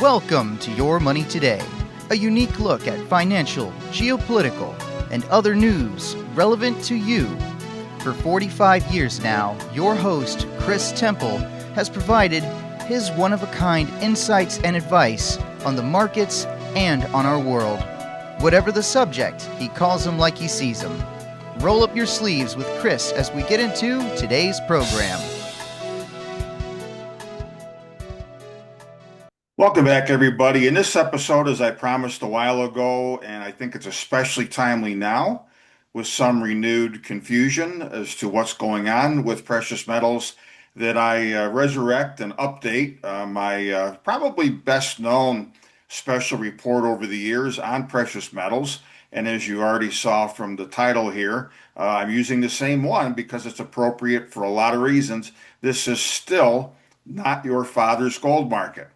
Welcome to Your Money Today, a unique look at financial, geopolitical, and other news relevant to you. For 45 years now, your host, Chris Temple, has provided his one-of-a-kind insights and advice on the markets and on our world. Whatever the subject, he calls them like he sees them. Roll up your sleeves with Chris as we get into today's program. Welcome back, everybody. In this episode, as I promised a while ago, and I think it's especially timely now, with some renewed confusion as to what's going on with precious metals, that I resurrect and update my probably best known special report over the years on precious metals. And as you already saw from the title here, I'm using the same one because it's appropriate for a lot of reasons. This is still not your father's gold market.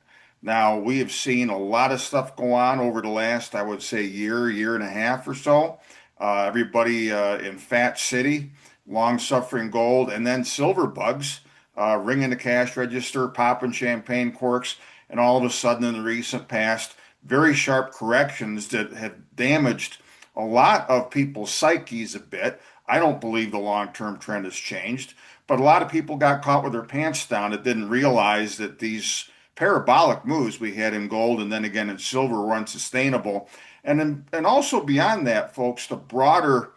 Now, we have seen a lot of stuff go on over the last, I would say, year and a half or so. Everybody in Fat City, long-suffering gold, and then silver bugs ringing the cash register, popping champagne corks, and all of a sudden in the recent past, very sharp corrections that have damaged a lot of people's psyches a bit. I don't believe the long-term trend has changed, but a lot of people got caught with their pants down that didn't realize that these parabolic moves we had in gold and then again in silver were unsustainable. And also beyond that, folks, the broader,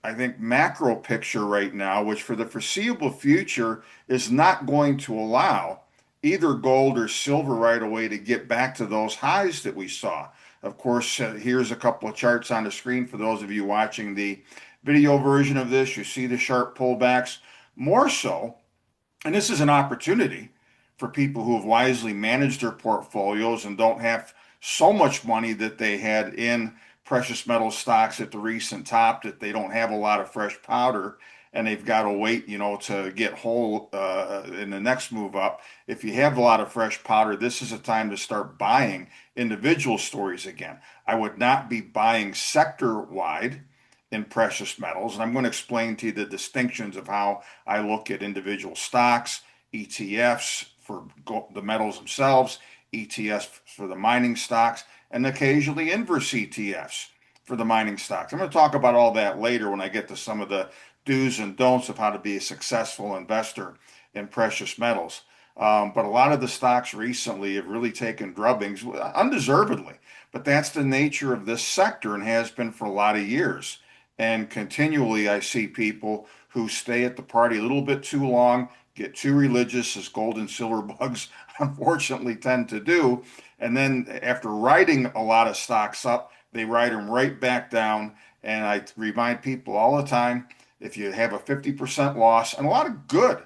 I think, macro picture right now, which for the foreseeable future is not going to allow either gold or silver right away to get back to those highs that we saw. Of course, here's a couple of charts on the screen for those of you watching the video version of this. You see the sharp pullbacks. More so, and this is an opportunity for people who have wisely managed their portfolios and don't have so much money that they had in precious metal stocks at the recent top that they don't have a lot of fresh powder and they've got to wait, to get whole in the next move up. If you have a lot of fresh powder, this is a time to start buying individual stories again. I would not be buying sector-wide in precious metals, and I'm going to explain to you the distinctions of how I look at individual stocks, ETFs for the metals themselves, ETFs for the mining stocks, and occasionally inverse ETFs for the mining stocks. I'm going to talk about all that later when I get to some of the do's and don'ts of how to be a successful investor in precious metals. But a lot of the stocks recently have really taken drubbings, undeservedly. But that's the nature of this sector and has been for a lot of years. And continually, I see people who stay at the party a little bit too long, get too religious, as gold and silver bugs unfortunately tend to do. And then after riding a lot of stocks up, they ride them right back down. And I remind people all the time, if you have a 50% loss, and a lot of good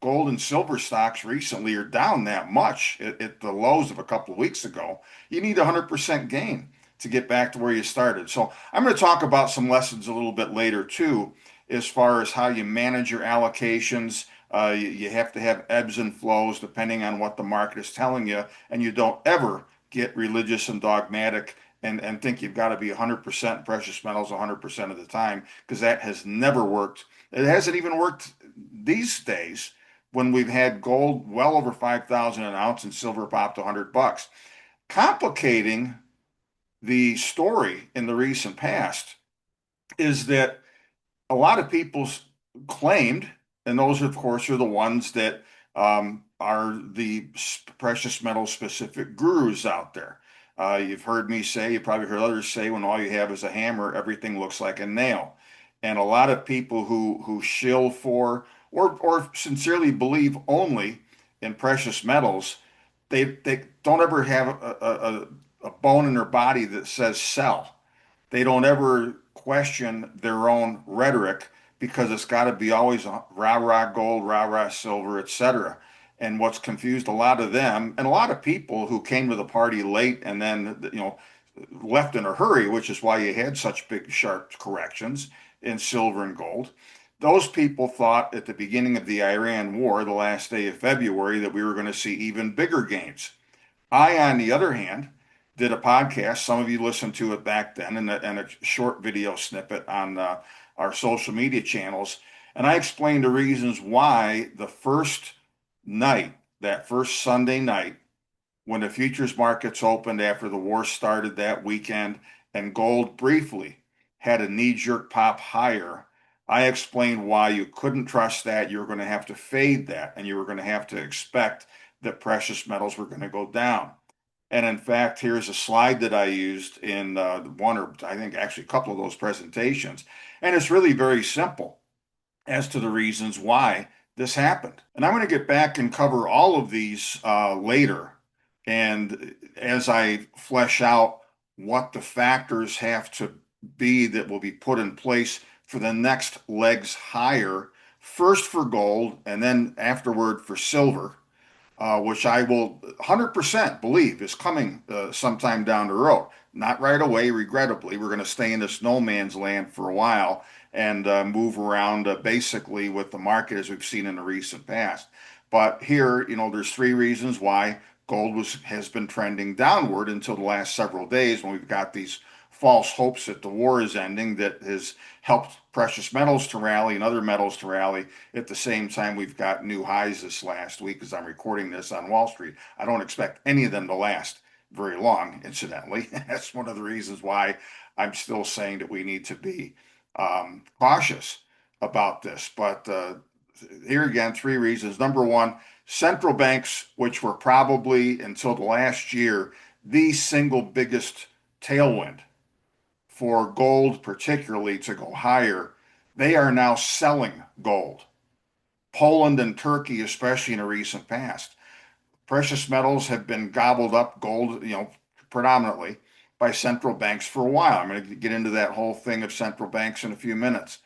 gold and silver stocks recently are down that much at the lows of a couple of weeks ago, you need 100% gain to get back to where you started. So I'm going to talk about some lessons a little bit later too, as far as how you manage your allocations. You have to have ebbs and flows depending on what the market is telling you, and you don't ever get religious and dogmatic and think you've got to be 100% precious metals 100% of the time, because that has never worked. It hasn't even worked these days when we've had gold well over 5,000 an ounce and silver popped $100. Complicating the story in the recent past is that a lot of people claimed, and those, of course, are the ones that are the precious metal specific gurus out there. You've heard me say, you probably heard others say, when all you have is a hammer, everything looks like a nail. And a lot of people who shill for or sincerely believe only in precious metals, they don't ever have a bone in their body that says sell. They don't ever question their own rhetoric because it's got to be always rah-rah gold, rah-rah silver, etc. And what's confused a lot of them and a lot of people who came to the party late and then, left in a hurry, which is why you had such big sharp corrections in silver and gold. Those people thought at the beginning of the Iran war, the last day of February, that we were going to see even bigger gains. I, on the other hand, did a podcast. Some of you listened to it back then, and a short video snippet on our social media channels. And I explained the reasons why the first night, that first Sunday night, when the futures markets opened after the war started that weekend and gold briefly had a knee-jerk pop higher, I explained why you couldn't trust that. You were going to have to fade that, and you were going to have to expect that precious metals were going to go down. And in fact, here's a slide that I used in one or I think actually a couple of those presentations. And it's really very simple as to the reasons why this happened. And I'm going to get back and cover all of these later. And as I flesh out what the factors have to be that will be put in place for the next legs higher, first for gold and then afterward for silver, which I will 100% believe is coming sometime down the road. Not right away, regrettably. We're going to stay in this no man's land for a while and move around basically with the market as we've seen in the recent past. But here, there's three reasons why gold has been trending downward until the last several days when we've got these false hopes that the war is ending that has helped precious metals to rally and other metals to rally. At the same time, we've got new highs this last week as I'm recording this on Wall Street. I don't expect any of them to last very long, incidentally. That's one of the reasons why I'm still saying that we need to be cautious about this. But here again, three reasons. Number one, central banks, which were probably until the last year the single biggest tailwind for gold, particularly to go higher, they are now selling gold. Poland and Turkey, especially in the recent past. Precious metals have been gobbled up, gold, predominantly by central banks for a while. I'm going to get into that whole thing of central banks in a few minutes.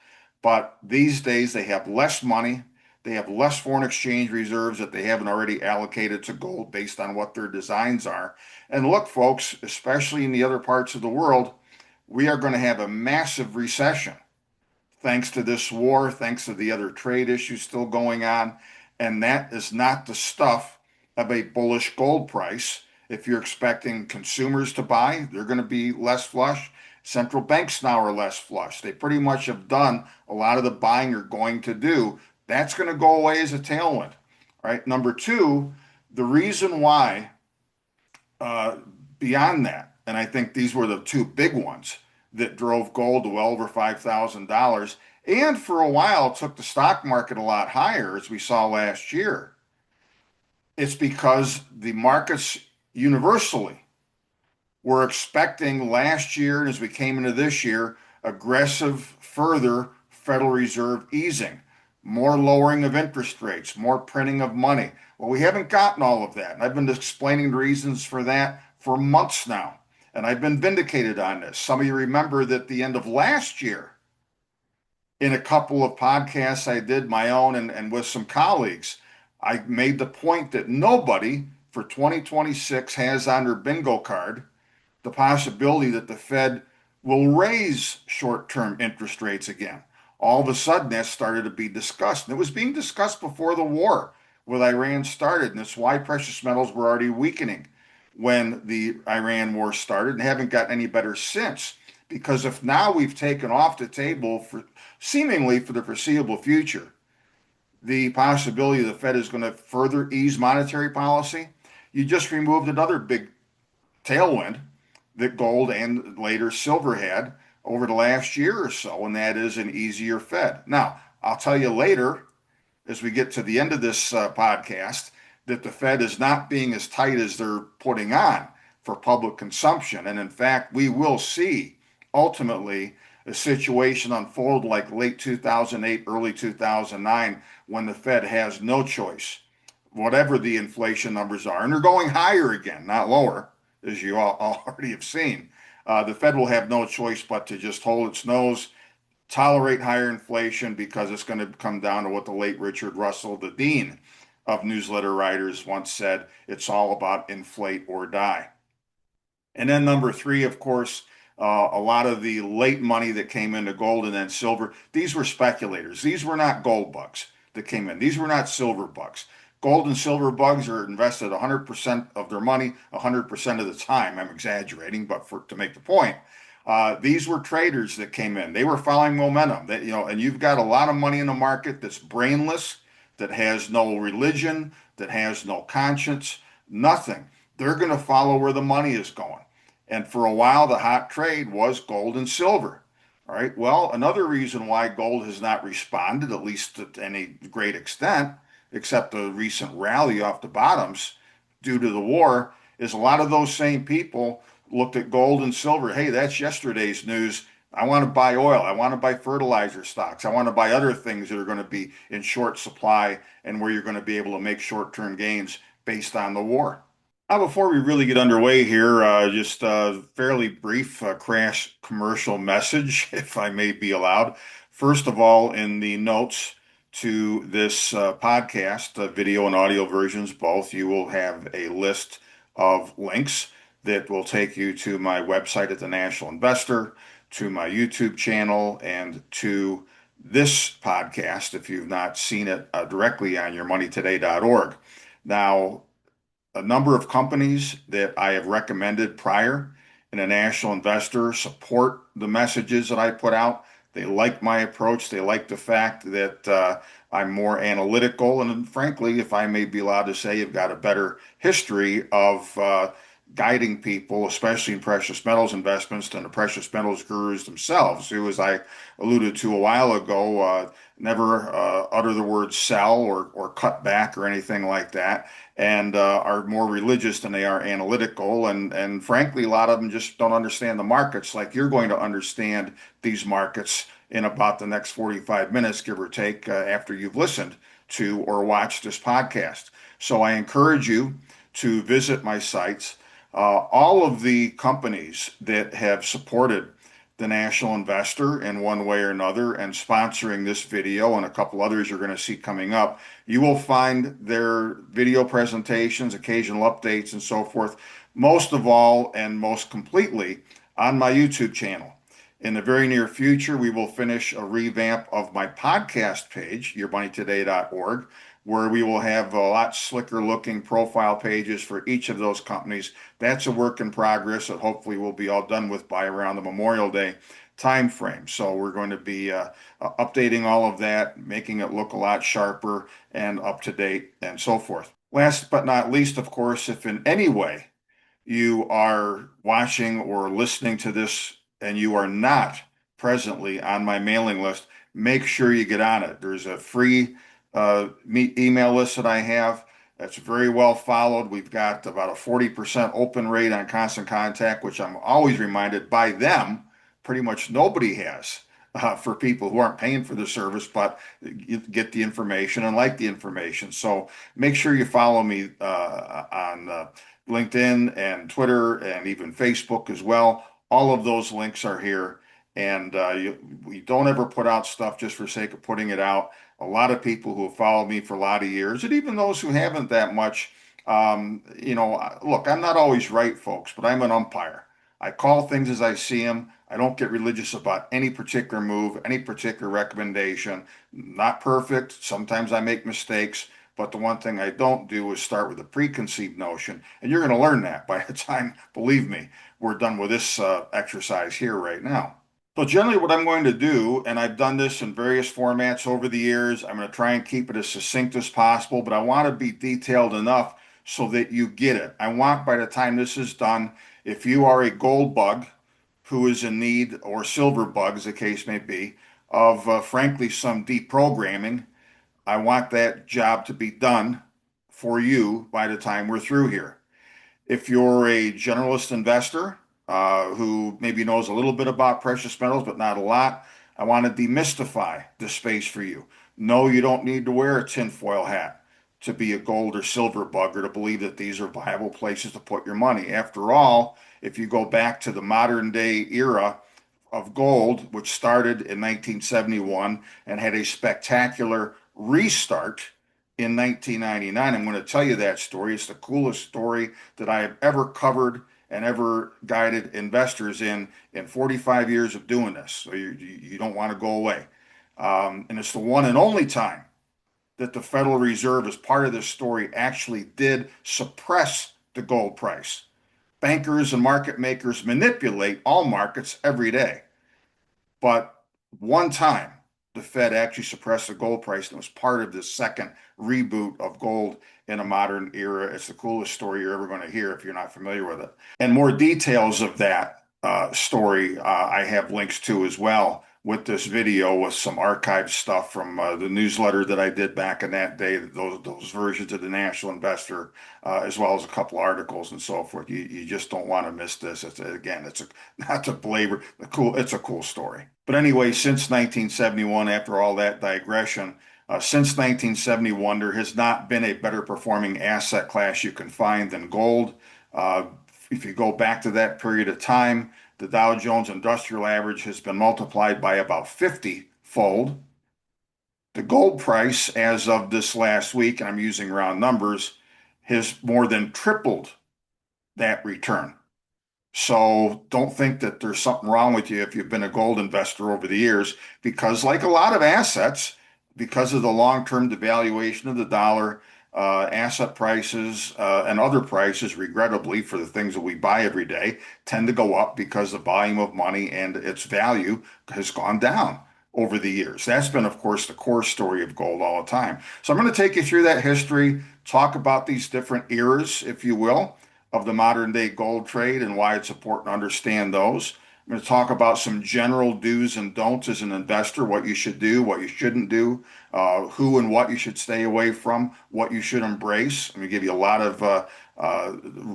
But these days they have less money. They have less foreign exchange reserves that they haven't already allocated to gold based on what their designs are. And look, folks, especially in the other parts of the world, we are going to have a massive recession thanks to this war, thanks to the other trade issues still going on. And that is not the stuff of a bullish gold price. If you're expecting consumers to buy, they're going to be less flush. Central banks now are less flush. They pretty much have done a lot of the buying they're going to do. That's going to go away as a tailwind. All right. Number two, the reason why, uh, beyond that, and I think these were the two big ones that drove gold to well over $5,000 and for a while took the stock market a lot higher, as we saw last year. It's because the markets universally were expecting last year, and as we came into this year, aggressive further Federal Reserve easing, more lowering of interest rates, more printing of money. Well, we haven't gotten all of that. And I've been explaining the reasons for that for months now. And I've been vindicated on this. Some of you remember that at the end of last year, in a couple of podcasts I did my own and with some colleagues, I made the point that nobody for 2026 has on their bingo card the possibility that the Fed will raise short-term interest rates again. All of a sudden, that started to be discussed. And it was being discussed before the war with Iran started. And that's why precious metals were already weakening when the Iran war started and haven't gotten any better since. Because if now we've taken off the table for seemingly for the foreseeable future, the possibility the Fed is going to further ease monetary policy, you just removed another big tailwind that gold and later silver had over the last year or so, and that is an easier Fed. Now, I'll tell you later, as we get to the end of this podcast, that the Fed is not being as tight as they're putting on for public consumption. And in fact, we will see ultimately a situation unfold like late 2008, early 2009, when the Fed has no choice, whatever the inflation numbers are. And they're going higher again, not lower, as you all already have seen. The Fed will have no choice but to just hold its nose, tolerate higher inflation, because it's going to come down to what the late Richard Russell, the dean of newsletter writers, once said: it's all about inflate or die. And then number three, of course, a lot of the late money that came into gold and then silver, these were speculators. These were not gold bugs that came in. These were not silver bugs. Gold and silver bugs are invested 100% of their money 100% of the time. I'm exaggerating, but to make the point, these were traders that came in. They were following momentum. That, and you've got a lot of money in the market that's brainless, that has no religion, that has no conscience, nothing. they're going to follow where the money is going. And for a while, the hot trade was gold and silver. All right. Well, another reason why gold has not responded, at least to any great extent, except the recent rally off the bottoms due to the war, is a lot of those same people looked at gold and silver. Hey, that's yesterday's news. I want to buy oil. I want to buy fertilizer stocks. I want to buy other things that are going to be in short supply and where you're going to be able to make short-term gains based on the war. Now, before we really get underway here, just a fairly brief crash commercial message, if I may be allowed. First of all, in the notes to this podcast, video and audio versions both, you will have a list of links that will take you to my website at the National Investor, to my YouTube channel, and to this podcast if you've not seen it directly on yourmoneytoday.org. Now, a number of companies that I have recommended prior in a national investor support the messages that I put out. They like my approach. They like the fact that I'm more analytical. And frankly, if I may be allowed to say, you've got a better history of guiding people, especially in precious metals investments, than the precious metals gurus themselves, who, as I alluded to a while ago, never utter the word sell or cut back or anything like that, and are more religious than they are analytical. And frankly, a lot of them just don't understand the markets like you're going to understand these markets in about the next 45 minutes, give or take, after you've listened to or watched this podcast. So I encourage you to visit my sites. All of the companies that have supported the National Investor in one way or another and sponsoring this video and a couple others you're going to see coming up, you will find their video presentations, occasional updates, and so forth, most of all and most completely on my YouTube channel. In the very near future, we will finish a revamp of my podcast page, yourmoneytoday.org, where we will have a lot slicker looking profile pages for each of those companies. That's a work in progress that hopefully will be all done with by around the Memorial Day time frame. So we're going to be updating all of that, making it look a lot sharper and up to date and so forth. Last but not least, of course, if in any way you are watching or listening to this and you are not presently on my mailing list, make sure you get on it. There's a free email list that I have that's very well followed. We've got about a 40% open rate on constant contact, which I'm always reminded by them, pretty much nobody has. For people who aren't paying for the service, but you get the information and like the information. So make sure you follow me on LinkedIn and Twitter and even Facebook as well. All of those links are here. And we don't ever put out stuff just for sake of putting it out. A lot of people who have followed me for a lot of years, and even those who haven't that much, look, I'm not always right, folks, but I'm an umpire. I call things as I see them. I don't get religious about any particular move, any particular recommendation. Not perfect. Sometimes I make mistakes. But the one thing I don't do is start with a preconceived notion. And you're going to learn that by the time, believe me, we're done with this exercise here right now. So generally what I'm going to do, and I've done this in various formats over the years, I'm going to try and keep it as succinct as possible, but I want to be detailed enough so that you get it. I want by the time this is done, if you are a gold bug who is in need, or silver bug as the case may be, of frankly some deprogramming, I want that job to be done for you by the time we're through here. If you're a generalist investor who maybe knows a little bit about precious metals, but not a lot, I want to demystify the space for you. No, you don't need to wear a tinfoil hat to be a gold or silver bug or to believe that these are viable places to put your money. After all, if you go back to the modern day era of gold, which started in 1971 and had a spectacular restart in 1999. I'm going to tell you that story. It's the coolest story that I have ever covered and ever guided investors in 45 years of doing this. So you don't want to go away. And it's the one and only time that the Federal Reserve, as part of this story, actually did suppress the gold price. Bankers and market makers manipulate all markets every day. But one time the Fed actually suppressed the gold price, and it was part of this second reboot of gold in a modern era. It's the coolest story you're ever going to hear if you're not familiar with it. And more details of that story I have links to as well with this video with some archived stuff from the newsletter that I did back in that day, those versions of the National Investor, as well as a couple articles and so forth. You just don't want to miss this. It's not to belabor it's a cool story. But anyway, since 1971, after all that digression, since 1971, there has not been a better performing asset class you can find than gold. Uh, if you go back to that period of time, the Dow Jones Industrial Average has been multiplied by about 50-fold. The gold price, as of this last week, and I'm using round numbers, has more than tripled that return. So don't think that there's something wrong with you if you've been a gold investor over the years, because like a lot of assets, because of the long-term devaluation of the dollar, asset prices and other prices, regrettably, for the things that we buy every day, tend to go up because the volume of money and its value has gone down over the years. That's been, of course, the core story of gold all the time. So I'm going to take you through that history, talk about these different eras, if you will, of the modern day gold trade and why it's important to understand those. I'm going to talk about some general do's and don'ts as an investor, what you should do, what you shouldn't do, who and what you should stay away from, what you should embrace. I'm going to give you a lot of a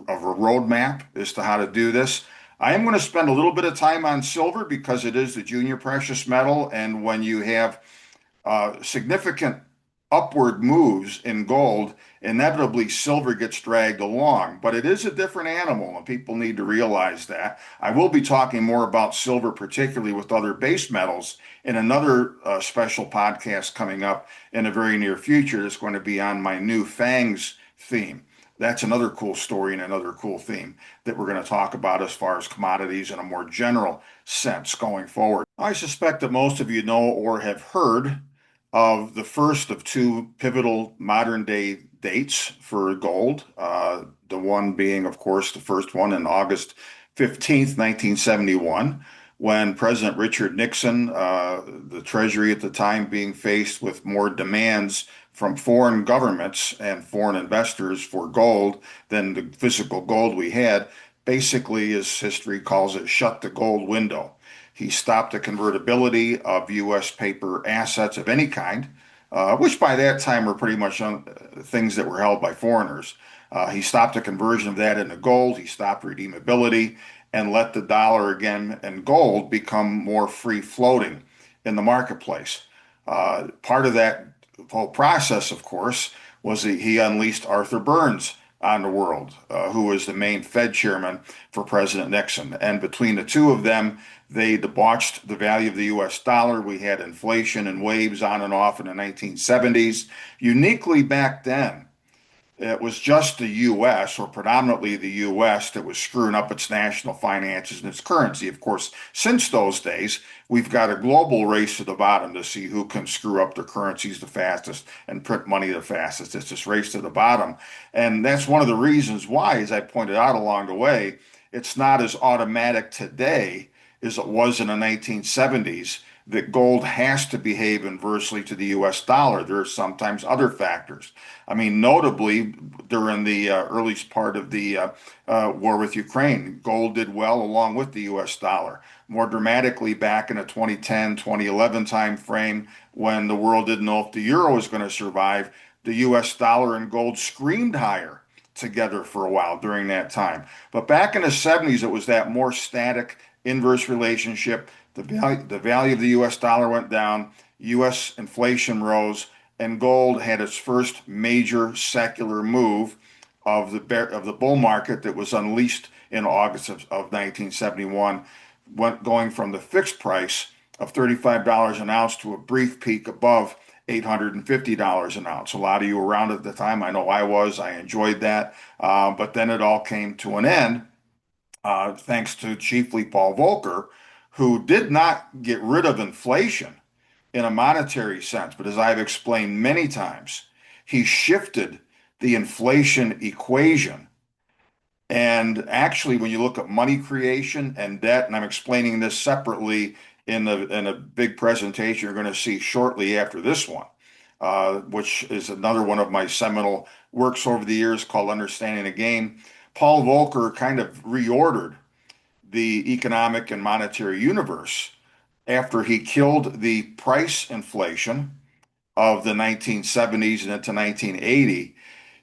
roadmap as to how to do this. I am going to spend a little bit of time on silver because it is the junior precious metal, and when you have significant upward moves in gold, inevitably silver gets dragged along. But it is a different animal, and people need to realize that. I will be talking more about silver, particularly with other base metals, in another special podcast coming up in the very near future. It's going to be on my new FANGs theme. That's another cool story and another cool theme that we're going to talk about as far as commodities in a more general sense going forward. I suspect that most of you know or have heard of the first of two pivotal modern day dates for gold. The one being, of course, the first one in August 15th, 1971, when President Richard Nixon, the Treasury at the time being faced with more demands from foreign governments and foreign investors for gold than the physical gold we had, basically, as history calls it, shut the gold window. He stopped the convertibility of U.S. paper assets of any kind, which by that time were pretty much things that were held by foreigners. He stopped the conversion of that into gold. He stopped redeemability and let the dollar again and gold become more free floating in the marketplace. Part of that whole process, of course, was that he unleashed Arthur Burns on the world, who was the main Fed chairman for President Nixon. And between the two of them, they debauched the value of the U.S. dollar. We had inflation and waves on and off in the 1970s. Uniquely back then, it was just the U.S., or predominantly the U.S., that was screwing up its national finances and its currency. Of course, since those days, we've got a global race to the bottom to see who can screw up their currencies the fastest and print money the fastest. It's this race to the bottom. And that's one of the reasons why, as I pointed out along the way, it's not as automatic today as it was in the 1970s that gold has to behave inversely to the U.S. dollar. There are sometimes other factors. I mean, notably, during the earliest part of the war with Ukraine, gold did well along with the U.S. dollar. More dramatically, back in the 2010, 2011 time frame, when the world didn't know if the euro was going to survive, the U.S. dollar and gold screamed higher together for a while during that time. But back in the 70s, it was that more static inverse relationship. The value of the U.S. dollar went down, U.S. inflation rose, and gold had its first major secular move of the bull market that was unleashed in August of 1971, going from the fixed price of $35 an ounce to a brief peak above $850 an ounce. A lot of you were around at the time. I know I was. I enjoyed that. But then it all came to an end, thanks to chiefly Paul Volcker, who did not get rid of inflation in a monetary sense, but as I've explained many times, he shifted the inflation equation. And actually, when you look at money creation and debt, and I'm explaining this separately in a big presentation you're going to see shortly after this one, which is another one of my seminal works over the years called Understanding the Game. Paul Volcker kind of reordered the economic and monetary universe after he killed the price inflation of the 1970s and into 1980.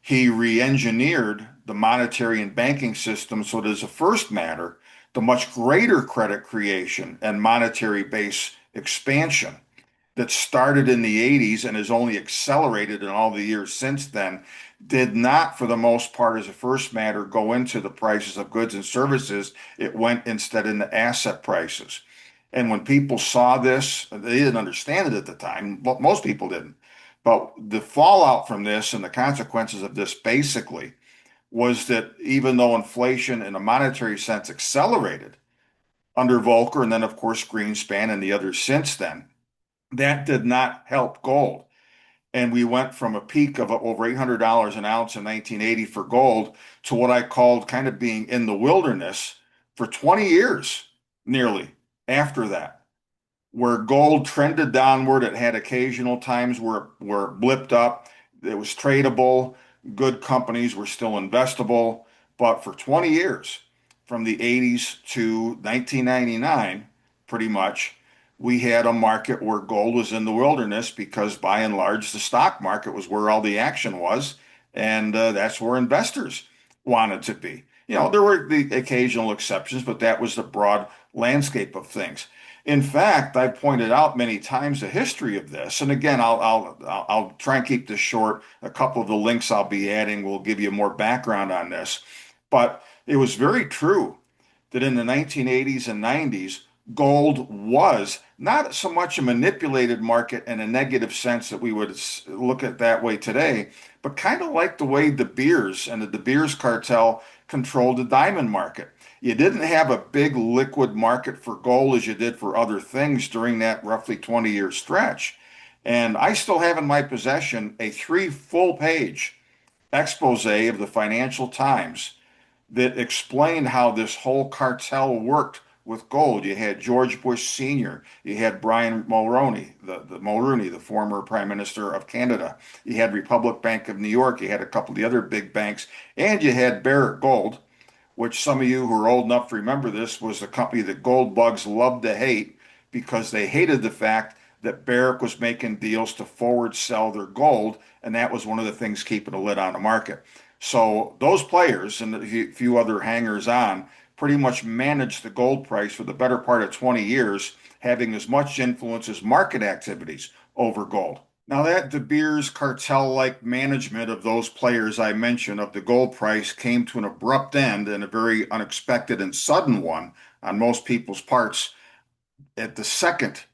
He re-engineered the monetary and banking system so that as a first matter, the much greater credit creation and monetary base expansion that started in the 80s and has only accelerated in all the years since then did not, for the most part, as a first matter, go into the prices of goods and services. It went instead into asset prices. And when people saw this, they didn't understand it at the time. Most people didn't. But the fallout from this and the consequences of this basically was that even though inflation in a monetary sense accelerated under Volcker and then, of course, Greenspan and the others since then, that did not help gold. And we went from a peak of over $800 an ounce in 1980 for gold to what I called kind of being in the wilderness for 20 years, nearly after that, where gold trended downward. It had occasional times where it blipped up. It was tradable. Good companies were still investable. But for 20 years, from the 80s to 1999, pretty much, we had a market where gold was in the wilderness because by and large, the stock market was where all the action was. And that's where investors wanted to be. There were the occasional exceptions, but that was the broad landscape of things. In fact, I pointed out many times the history of this, and again, I'll try and keep this short. A couple of the links I'll be adding will give you more background on this, but it was very true that in the 1980s and 90s, gold was not so much a manipulated market in a negative sense that we would look at that way today, but kind of like the way De Beers and the De Beers cartel controlled the diamond market. You didn't have a big liquid market for gold as you did for other things during that roughly 20-year stretch. And I still have in my possession a 3 full-page expose of the Financial Times that explained how this whole cartel worked with gold. You had George Bush Sr., you had Brian Mulroney, the former Prime Minister of Canada, you had Republic Bank of New York, you had a couple of the other big banks, and you had Barrick Gold, which some of you who are old enough to remember this was the company that gold bugs loved to hate because they hated the fact that Barrick was making deals to forward sell their gold, and that was one of the things keeping a lid on the market. So those players and a few other hangers on pretty much managed the gold price for the better part of 20 years, having as much influence as market activities over gold. Now, that De Beers cartel-like management of those players I mentioned of the gold price came to an abrupt end and a very unexpected and sudden one on most people's parts at the second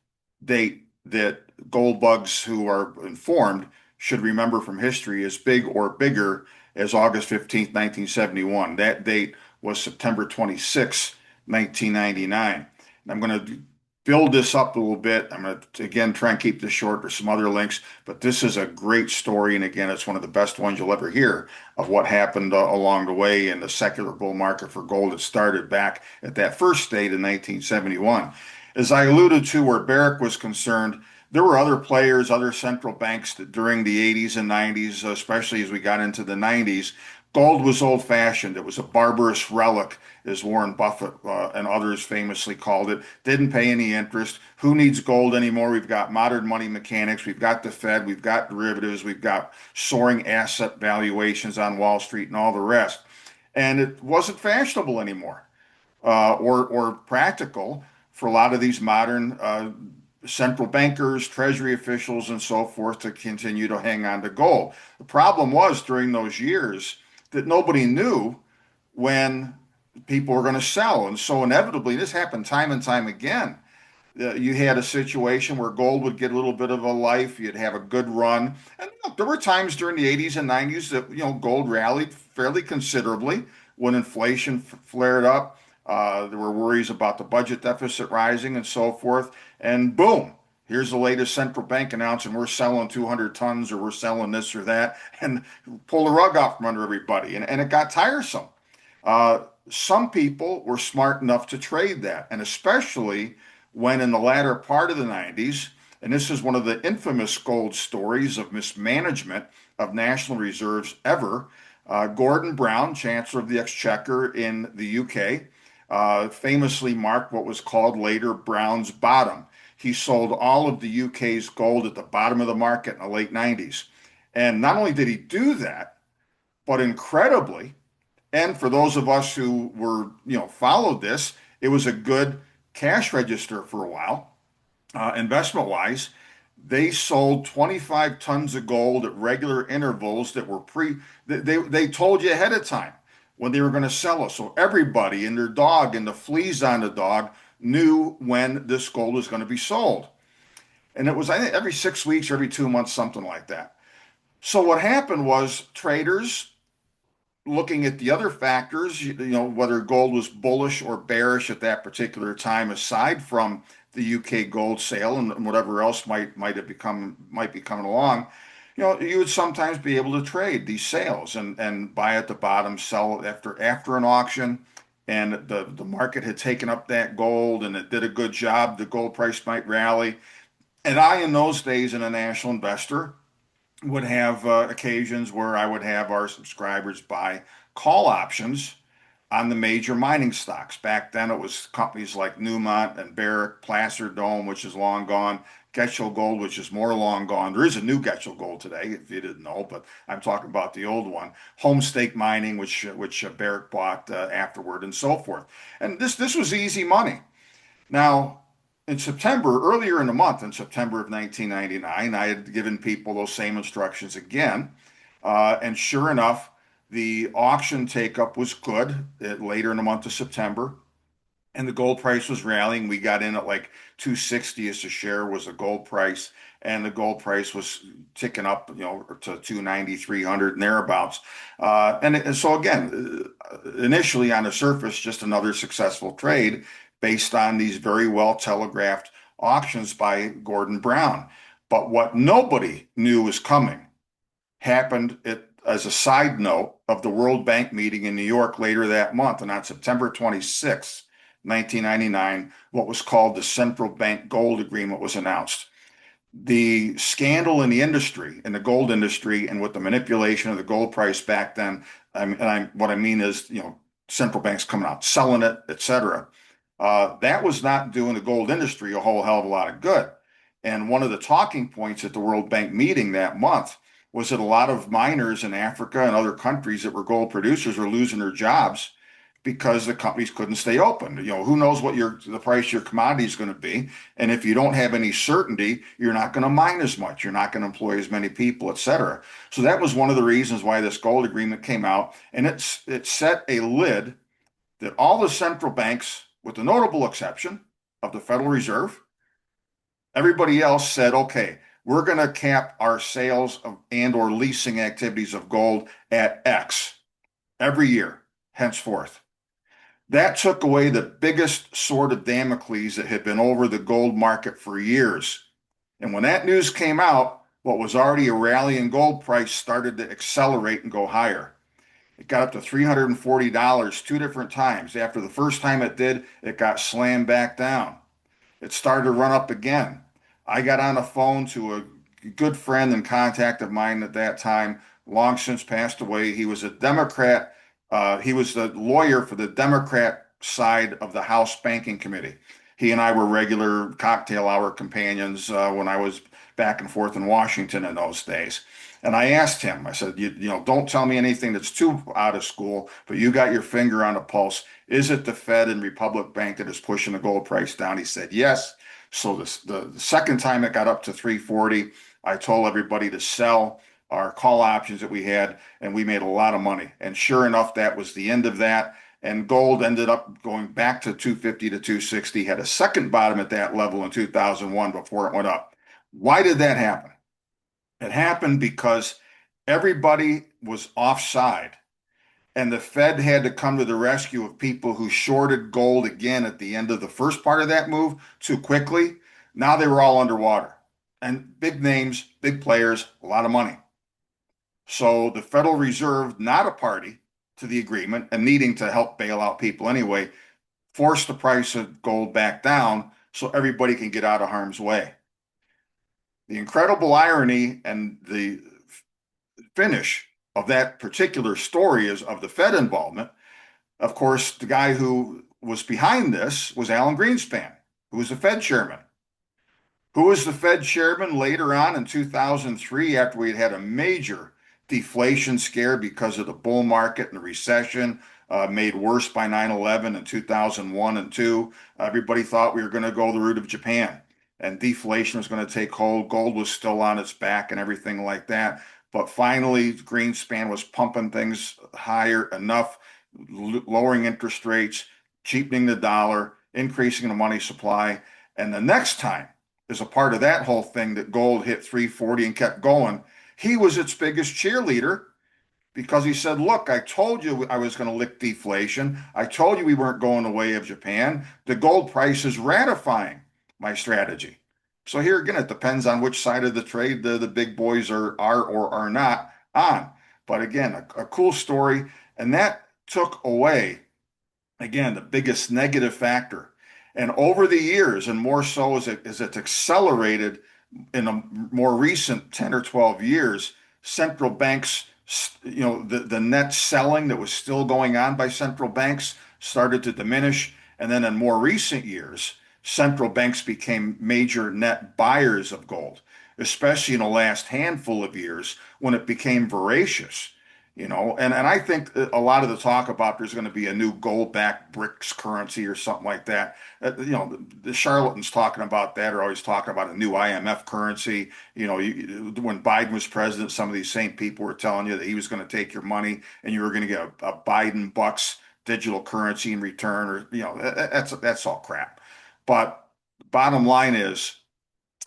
date that gold bugs who are informed should remember from history as big or bigger as August 15th, 1971. That date was September 26, 1999. And I'm going to build this up a little bit. I'm going to, again, try and keep this short. There's some other links, but this is a great story. And again, it's one of the best ones you'll ever hear of what happened along the way in the secular bull market for gold that started back at that first date in 1971. As I alluded to, where Barrick was concerned, there were other players, other central banks that during the 80s and 90s, especially as we got into the 90s, gold was old-fashioned. It was a barbarous relic, as Warren Buffett and others famously called it. Didn't pay any interest. Who needs gold anymore? We've got modern money mechanics. We've got the Fed. We've got derivatives. We've got soaring asset valuations on Wall Street and all the rest. And it wasn't fashionable anymore or practical for a lot of these modern central bankers, treasury officials, and so forth to continue to hang on to gold. The problem was during those years that nobody knew when people were going to sell. And so inevitably, this happened time and time again. You had a situation where gold would get a little bit of a life. You'd have a good run. And look, there were times during the 80s and 90s that, gold rallied fairly considerably when inflation flared up. There were worries about the budget deficit rising and so forth. And boom, here's the latest central bank announcing we're selling 200 tons or we're selling this or that and pull the rug out from under everybody. And it got tiresome. Some people were smart enough to trade that, and especially when in the latter part of the 90s, and this is one of the infamous gold stories of mismanagement of national reserves ever, Gordon Brown, Chancellor of the Exchequer in the UK, famously marked what was called later Brown's bottom. He sold all of the UK's gold at the bottom of the market in the late 90s. And not only did he do that, but incredibly, and for those of us who were, followed this, it was a good cash register for a while, investment wise. They sold 25 tons of gold at regular intervals that were they told you ahead of time when they were going to sell it. So everybody and their dog and the fleas on the dog knew when this gold was going to be sold. And it was, I think, every 6 weeks or every 2 months, something like that. So what happened was traders looking at the other factors, whether gold was bullish or bearish at that particular time, aside from the UK gold sale and whatever else might be coming along, you would sometimes be able to trade these sales and buy at the bottom, sell after an auction, and the market had taken up that gold and it did a good job. The gold price might rally, and I, in those days, in a national investor, would have occasions where I would have our subscribers buy call options on the major mining stocks. Back then, it was companies like Newmont and Barrick, Placer Dome, which is long gone, Getchell Gold, which is more long gone. There is a new Getchell Gold today, if you didn't know, but I'm talking about the old one. Homestake Mining, which Barrick bought afterward, and so forth. And this was easy money. Now, in September, earlier in the month, in September of 1999, I had given people those same instructions again. And sure enough, the auction take up was good later in the month of September. And the gold price was rallying. We got in at like 260 a share was the gold price. And the gold price was ticking up, to 290, 300 and thereabouts. And so again, initially on the surface, just another successful trade based on these very well telegraphed auctions by Gordon Brown. But what nobody knew was coming happened as a side note of the World Bank meeting in New York later that month. And on September 26th, 1999, what was called the Central Bank Gold Agreement was announced. The scandal in the industry, in the gold industry, and with the manipulation of the gold price back then, what I mean is, central banks coming out, selling it, etc. That was not doing the gold industry a whole hell of a lot of good. And one of the talking points at the World Bank meeting that month was that a lot of miners in Africa and other countries that were gold producers were losing their jobs because the companies couldn't stay open. Who knows what the price of your commodity is going to be. And if you don't have any certainty, you're not going to mine as much. You're not going to employ as many people, et cetera. So that was one of the reasons why this gold agreement came out. And it set a lid that all the central banks, with the notable exception of the Federal Reserve, everybody else said, okay, we're going to cap our sales of and or leasing activities of gold at X every year henceforth. That took away the biggest sword of Damocles that had been over the gold market for years. And when that news came out, what was already a rally in gold price started to accelerate and go higher. It got up to $340 two different times. After the first time it did, it got slammed back down. It started to run up again. I got on the phone to a good friend and contact of mine at that time, long since passed away. He was a Democrat. He was the lawyer for the Democrat side of the House Banking Committee. He and I were regular cocktail hour companions when I was back and forth in Washington in those days. And I asked him, I said, don't tell me anything that's too out of school, but you got your finger on the pulse. Is it the Fed and Republic Bank that is pushing the gold price down? He said, yes. So the second time it got up to 340, I told everybody to sell our call options that we had, and we made a lot of money. And sure enough, that was the end of that. And gold ended up going back to 250 to 260, had a second bottom at that level in 2001 before it went up. Why did that happen? It happened because everybody was offside, and the Fed had to come to the rescue of people who shorted gold again at the end of the first part of that move too quickly. Now they were all underwater, and big names, big players, a lot of money. So the Federal Reserve, not a party to the agreement and needing to help bail out people anyway, forced the price of gold back down so everybody can get out of harm's way. The incredible irony and the finish of that particular story is of the Fed involvement. Of course, the guy who was behind this was Alan Greenspan, who was the Fed chairman. Who was the Fed chairman later on in 2003 after we had a major deflation scare because of the bull market and the recession, made worse by 9/11 in 2001 and 2. Everybody thought we were going to go the route of Japan and deflation was going to take hold. Gold was still on its back and everything like that. But finally, Greenspan was pumping things higher enough, lowering interest rates, cheapening the dollar, increasing the money supply. And the next time, as a part of that whole thing, that gold hit 340 and kept going, he was its biggest cheerleader because he said, look, I told you I was going to lick deflation. I told you we weren't going the way of Japan. The gold price is ratifying my strategy. So here again, it depends on which side of the trade the big boys are or are not on. But again, a cool story. And that took away, again, the biggest negative factor. And over the years, and more so as it's accelerated in a more recent 10 or 12 years, central banks, the net selling that was still going on by central banks started to diminish. And then in more recent years, central banks became major net buyers of gold, especially in the last handful of years when it became voracious. And I think a lot of the talk about there's going to be a new gold-backed BRICS currency or something like that. The charlatans talking about that are always talking about a new IMF currency. When Biden was president, some of these same people were telling you that he was going to take your money and you were going to get a Biden bucks digital currency in return, or that's all crap. But bottom line is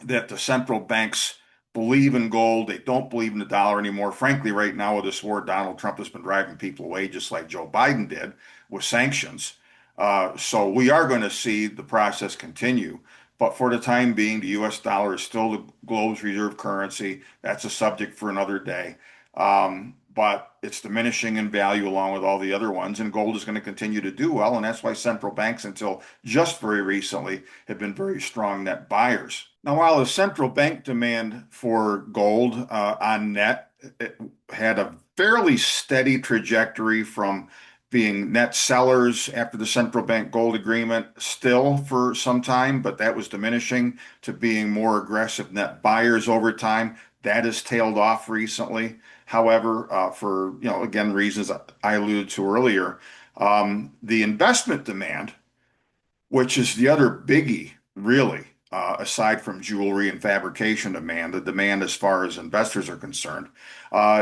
that the central banks believe in gold. They don't believe in the dollar anymore. Frankly, right now with this war, Donald Trump has been driving people away just like Joe Biden did with sanctions. So we are going to see the process continue. But for the time being, the US dollar is still the globe's reserve currency. That's a subject for another day. But it's diminishing in value along with all the other ones, and gold is going to continue to do well. And that's why central banks, until just very recently, have been very strong net buyers. Now, while the central bank demand for gold on net it had a fairly steady trajectory from being net sellers after the central bank gold agreement still for some time, but that was diminishing to being more aggressive net buyers over time. That has tailed off recently. However, for again reasons I alluded to earlier, the investment demand, which is the other biggie, really, aside from jewelry and fabrication demand, the demand as far as investors are concerned,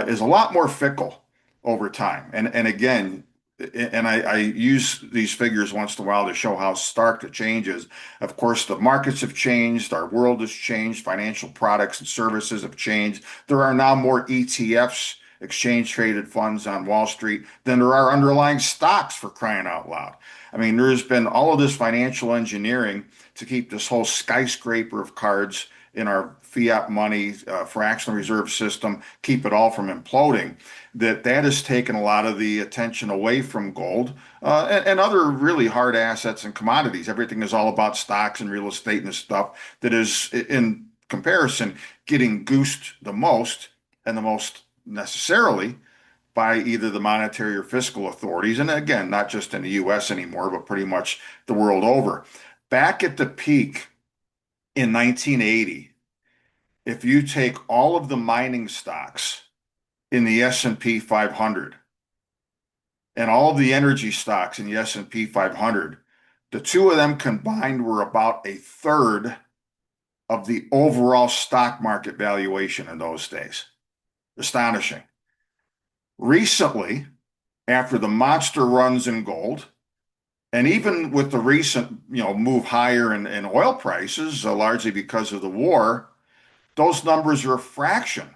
is a lot more fickle over time. And again, and I use these figures once in a while to show how stark the change is. Of course, the markets have changed, our world has changed, financial products and services have changed. There are now more ETFs, exchange traded funds on Wall Street, than there are underlying stocks, for crying out loud. I mean, there's been all of this financial engineering to keep this whole skyscraper of cards in our fiat money, fractional reserve system, keep it all from imploding. That has taken a lot of the attention away from gold and other really hard assets and commodities. Everything is all about stocks and real estate and stuff that is, in comparison, getting goosed the most and the most necessarily by either the monetary or fiscal authorities. And again, not just in the US anymore, but pretty much the world over. Back at the peak in 1980, if you take all of the mining stocks in the S&P 500 and all of the energy stocks in the S&P 500, the two of them combined were about a third of the overall stock market valuation in those days. Astonishing. Recently, after the monster runs in gold, and even with the recent move higher in oil prices, largely because of the war, those numbers are a fraction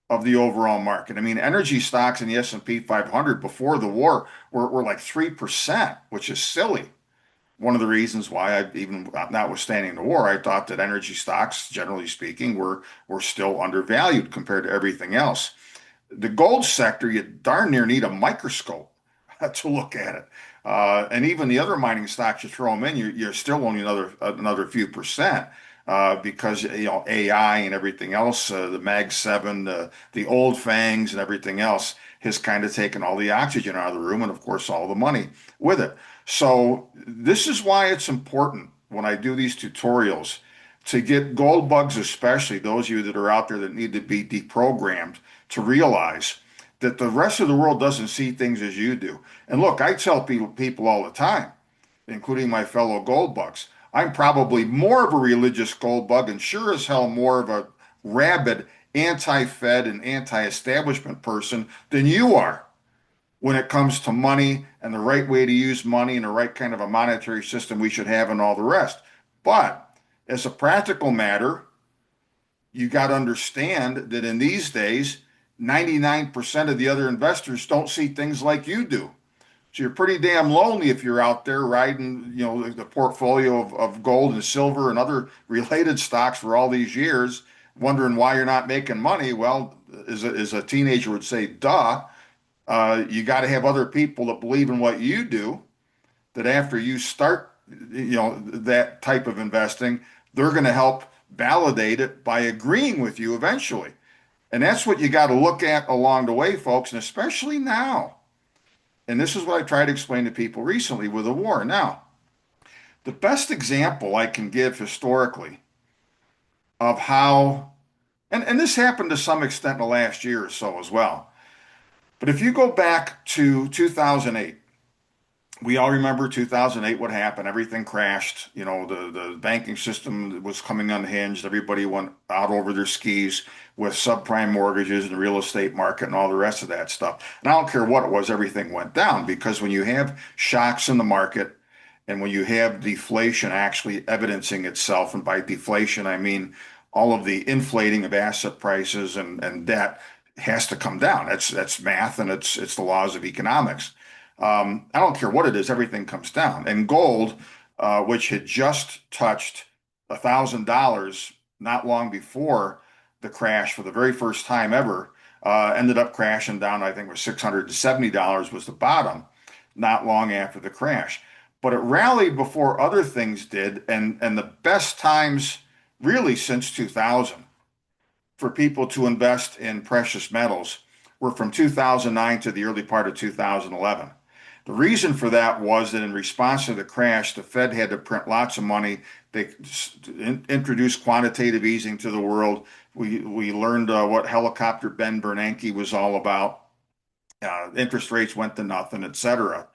of the overall market. I mean, energy stocks in the S&P 500 before the war were like 3%, which is silly. One of the reasons why even notwithstanding the war, I thought that energy stocks, generally speaking, were still undervalued compared to everything else. The gold sector, you darn near need a microscope to look at it. And even the other mining stocks, you throw them in, you're still only another few percent, because AI and everything else, the Mag 7, the old fangs and everything else has kind of taken all the oxygen out of the room, and of course all the money with it. So this is why it's important when I do these tutorials to get gold bugs, especially those of you that are out there that need to be deprogrammed, to realize that the rest of the world doesn't see things as you do. And look, I tell people all the time, including my fellow gold bugs, I'm probably more of a religious gold bug and sure as hell more of a rabid anti-Fed and anti-establishment person than you are when it comes to money and the right way to use money and the right kind of a monetary system we should have and all the rest. But as a practical matter, you got to understand that in these days, 99% of the other investors don't see things like you do. So you're pretty damn lonely if you're out there riding, the portfolio of gold and silver and other related stocks for all these years, wondering why you're not making money. Well, as a teenager would say, duh. You got to have other people that believe in what you do, that after you start, that type of investing, they're going to help validate it by agreeing with you eventually. And that's what you got to look at along the way, folks, and especially now. And this is what I tried to explain to people recently with the war. Now, the best example I can give historically of how, and this happened to some extent in the last year or so as well. But if you go back to 2008, we all remember 2008, what happened. Everything crashed. The banking system was coming unhinged. Everybody went out over their skis with subprime mortgages and the real estate market and all the rest of that stuff. And I don't care what it was, everything went down because when you have shocks in the market and when you have deflation actually evidencing itself, and by deflation, I mean all of the inflating of asset prices and debt has to come down. That's math and it's the laws of economics. I don't care what it is, everything comes down. And gold, which had just touched $1,000 not long before the crash for the very first time ever, ended up crashing down. I think it was $670 was the bottom, not long after the crash. But it rallied before other things did, and the best times really since 2000 for people to invest in precious metals were from 2009 to the early part of 2011. The reason for that was that in response to the crash, the Fed had to print lots of money. They introduced quantitative easing to the world. We learned what helicopter Ben Bernanke was all about. Interest rates went to nothing, et cetera.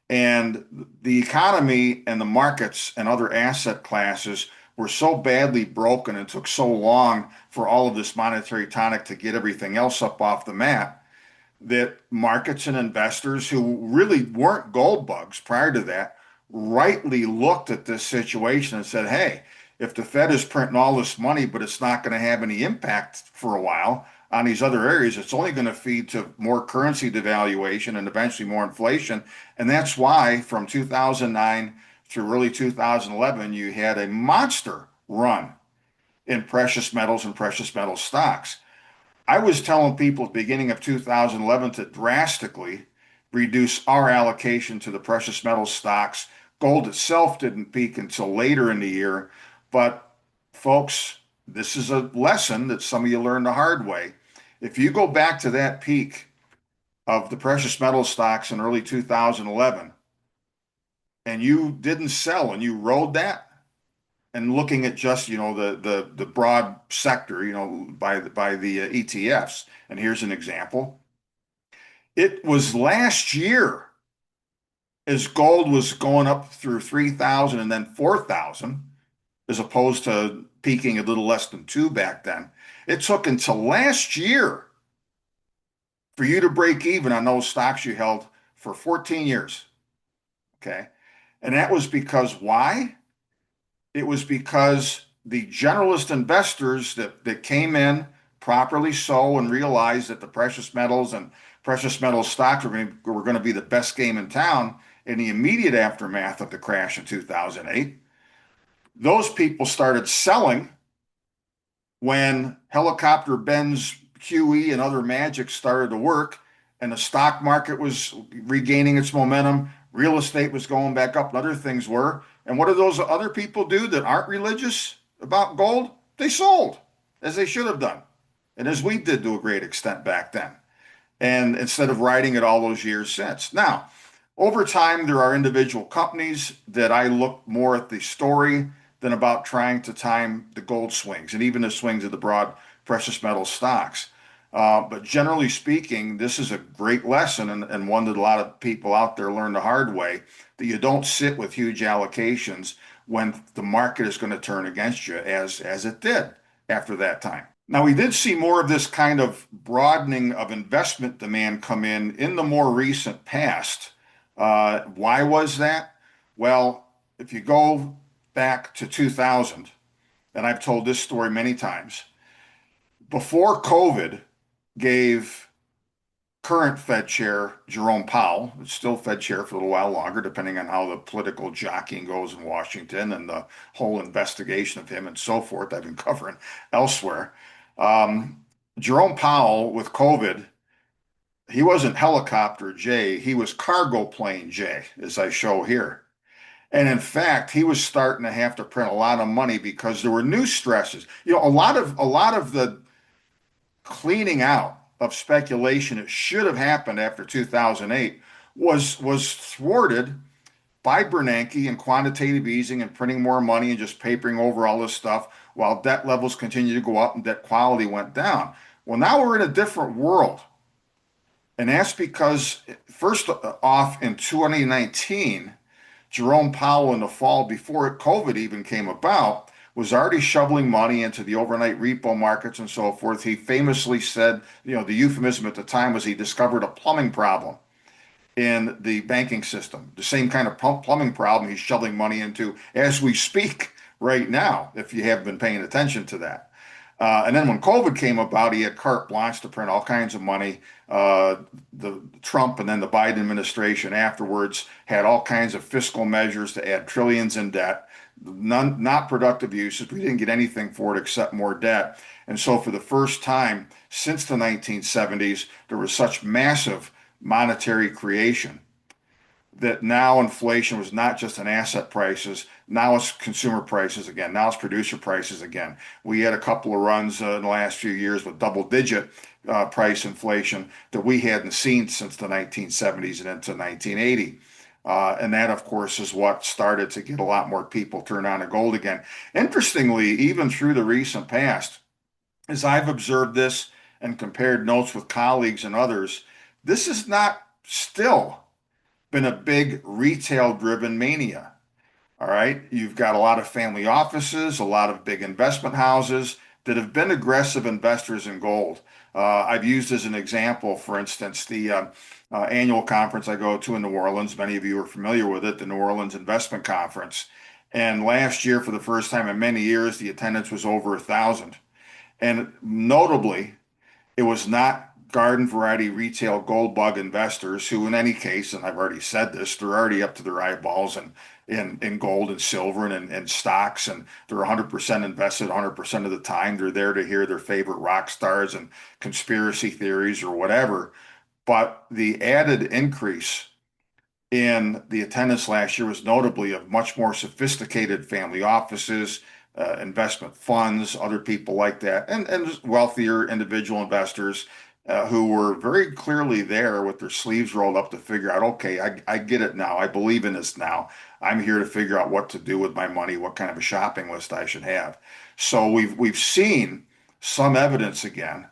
And the economy and the markets and other asset classes were so badly broken and took so long for all of this monetary tonic to get everything else up off the mat that markets and investors who really weren't gold bugs prior to that rightly looked at this situation and said, hey, if the Fed is printing all this money, but it's not going to have any impact for a while on these other areas, it's only going to feed to more currency devaluation and eventually more inflation. And that's why from 2009 through early 2011, you had a monster run in precious metals and precious metal stocks. I was telling people at the beginning of 2011 to drastically reduce our allocation to the precious metal stocks. Gold itself didn't peak until later in the year. But folks, this is a lesson that some of you learned the hard way. If you go back to that peak of the precious metal stocks in early 2011 and you didn't sell and you rode that, and looking at just the broad sector by the ETFs, and here's an example. It was last year as gold was going up through 3,000 and then 4,000, as opposed to peaking a little less than 2 back then. It took until last year for you to break even on those stocks you held for 14 years. Okay. And that was because why? It was because the generalist investors that came in properly so and realized that the precious metals and precious metal stocks were going to be the best game in town in the immediate aftermath of the crash in 2008. Those people started selling when helicopter Ben's QE and other magic started to work and the stock market was regaining its momentum, Real estate was going back up and other things were. And what do those other people do that aren't religious about gold? They sold, as they should have done. And as we did to a great extent back then. And instead of riding it all those years since. Now, over time, there are individual companies that I look more at the story than about trying to time the gold swings and even the swings of the broad precious metal stocks. But generally speaking, this is a great lesson and one that a lot of people out there learn the hard way that you don't sit with huge allocations when the market is going to turn against you, as it did after that time. Now, we did see more of this kind of broadening of investment demand come in the more recent past. Why was that? Well, if you go back to 2000, and I've told this story many times, before COVID gave current Fed Chair Jerome Powell, it's still Fed Chair for a little while longer, depending on how the political jockeying goes in Washington and the whole investigation of him and so forth I've been covering elsewhere. Jerome Powell with COVID, he wasn't helicopter J, he was cargo plane J, as I show here. And in fact, he was starting to have to print a lot of money because there were new stresses. A lot of the cleaning out of speculation that should have happened after 2008 was thwarted by Bernanke and quantitative easing and printing more money and just papering over all this stuff while debt levels continued to go up and debt quality went down. Well, now we're in a different world. And that's because, first off, in 2019, Jerome Powell in the fall, before COVID even came about, was already shoveling money into the overnight repo markets and so forth. He famously said, the euphemism at the time was he discovered a plumbing problem in the banking system. The same kind of plumbing problem he's shoveling money into as we speak right now, if you have been paying attention to that. And then when COVID came about, he had carte blanche to print all kinds of money. The Trump and then the Biden administration afterwards had all kinds of fiscal measures to add trillions in debt, none not productive uses. We didn't get anything for it except more debt. And so for the first time since the 1970s, there was such massive monetary creation that now inflation was not just in asset prices, now it's consumer prices again, now it's producer prices again. We had a couple of runs in the last few years with double-digit price inflation that we hadn't seen since the 1970s and into 1980. And that, of course, is what started to get a lot more people turned on to gold again. Interestingly, even through the recent past, as I've observed this and compared notes with colleagues and others, this is not still been a big retail driven mania. All right. You've got a lot of family offices, a lot of big investment houses that have been aggressive investors in gold. I've used as an example, for instance, the annual conference I go to in New Orleans. Many of you are familiar with it, the New Orleans Investment Conference. And last year, for the first time in many years, the attendance was over 1,000. And notably, it was not garden variety retail gold bug investors who, in any case, and I've already said this, they're already up to their eyeballs in gold and silver and stocks, and they're 100% invested 100% of the time. They're there to hear their favorite rock stars and conspiracy theories or whatever. But the added increase in the attendance last year was notably of much more sophisticated family offices, investment funds, other people like that, and wealthier individual investors who were very clearly there with their sleeves rolled up to figure out, okay, I get it now. I believe in this now. I'm here to figure out what to do with my money, what kind of a shopping list I should have. So we've seen some evidence again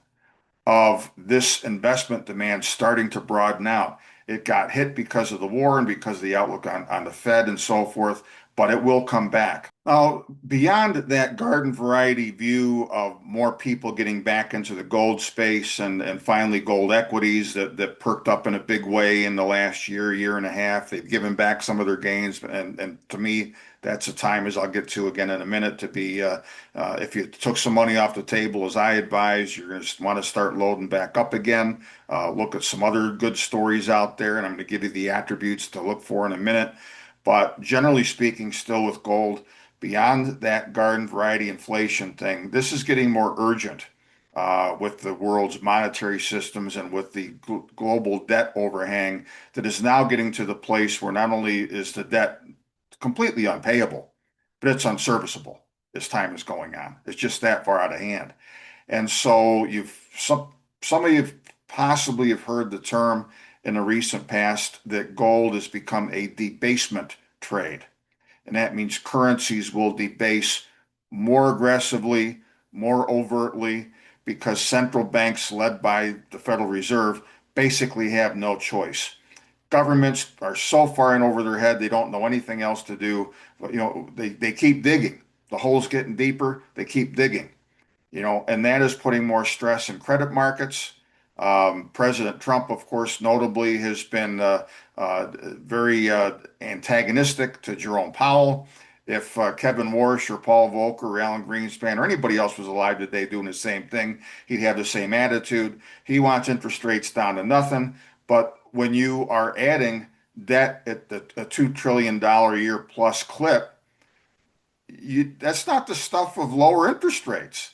of this investment demand starting to broaden out. It got hit because of the war and because of the outlook on the Fed and so forth, but it will come back. Now, beyond that garden variety view of more people getting back into the gold space and finally gold equities that perked up in a big way in the last year and a half, they've given back some of their gains. And to me, that's a time, as I'll get to again in a minute, to be, if you took some money off the table, as I advise, you're going to want to start loading back up again. Look at some other good stories out there, and I'm going to give you the attributes to look for in a minute. But generally speaking, still with gold, beyond that garden variety inflation thing, this is getting more urgent. with the world's monetary systems and with the global debt overhang that is now getting to the place where not only is the debt completely unpayable, but it's unserviceable as time is going on. It's just that far out of hand. And so some of you possibly have heard the term in the recent past that gold has become a debasement trade. And that means currencies will debase more aggressively, more overtly, because central banks led by the Federal Reserve basically have no choice. Governments are so far in over their head, they don't know anything else to do. But, they keep digging. The hole's getting deeper, they keep digging, and that is putting more stress in credit markets. President Trump, of course, notably has been very antagonistic to Jerome Powell. If Kevin Warsh or Paul Volcker or Alan Greenspan or anybody else was alive today doing the same thing, he'd have the same attitude. He wants interest rates down to nothing. But when you are adding debt at a $2 trillion a year plus clip, that's not the stuff of lower interest rates.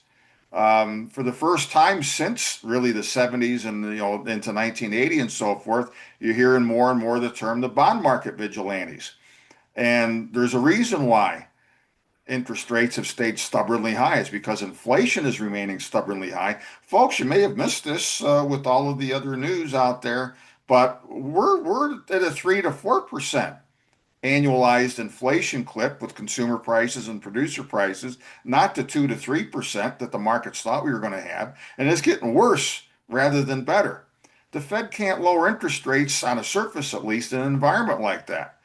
For the first time since really the 70s and into 1980 and so forth, you're hearing more and more the term the bond market vigilantes. And there's a reason why interest rates have stayed stubbornly high. It's because inflation is remaining stubbornly high. Folks, you may have missed this with all of the other news out there, but we're at a 3 to 4% annualized inflation clip with consumer prices and producer prices, not the 2 to 3% that the markets thought we were going to have. And it's getting worse rather than better. The Fed can't lower interest rates on a surface, at least, in an environment like that.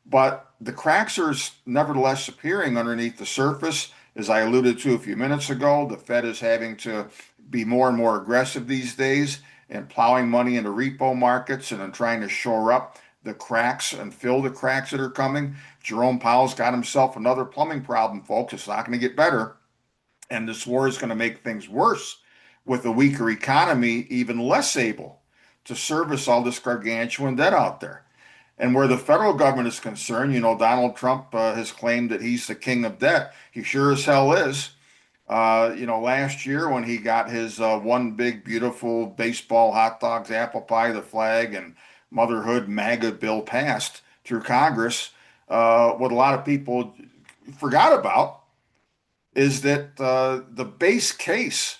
But the cracks are nevertheless appearing underneath the surface. As I alluded to a few minutes ago, the Fed is having to be more and more aggressive these days and plowing money into repo markets and in trying to shore up the cracks and fill the cracks that are coming. Jerome Powell's got himself another plumbing problem, folks. It's not going to get better. And this war is going to make things worse with a weaker economy, even less able to service all this gargantuan debt out there. And where the federal government is concerned, Donald Trump has claimed that he's the king of debt. He sure as hell is. Last year when he got his one big beautiful baseball, hot dogs, apple pie, the flag, and motherhood MAGA bill passed through Congress, what a lot of people forgot about is that the base case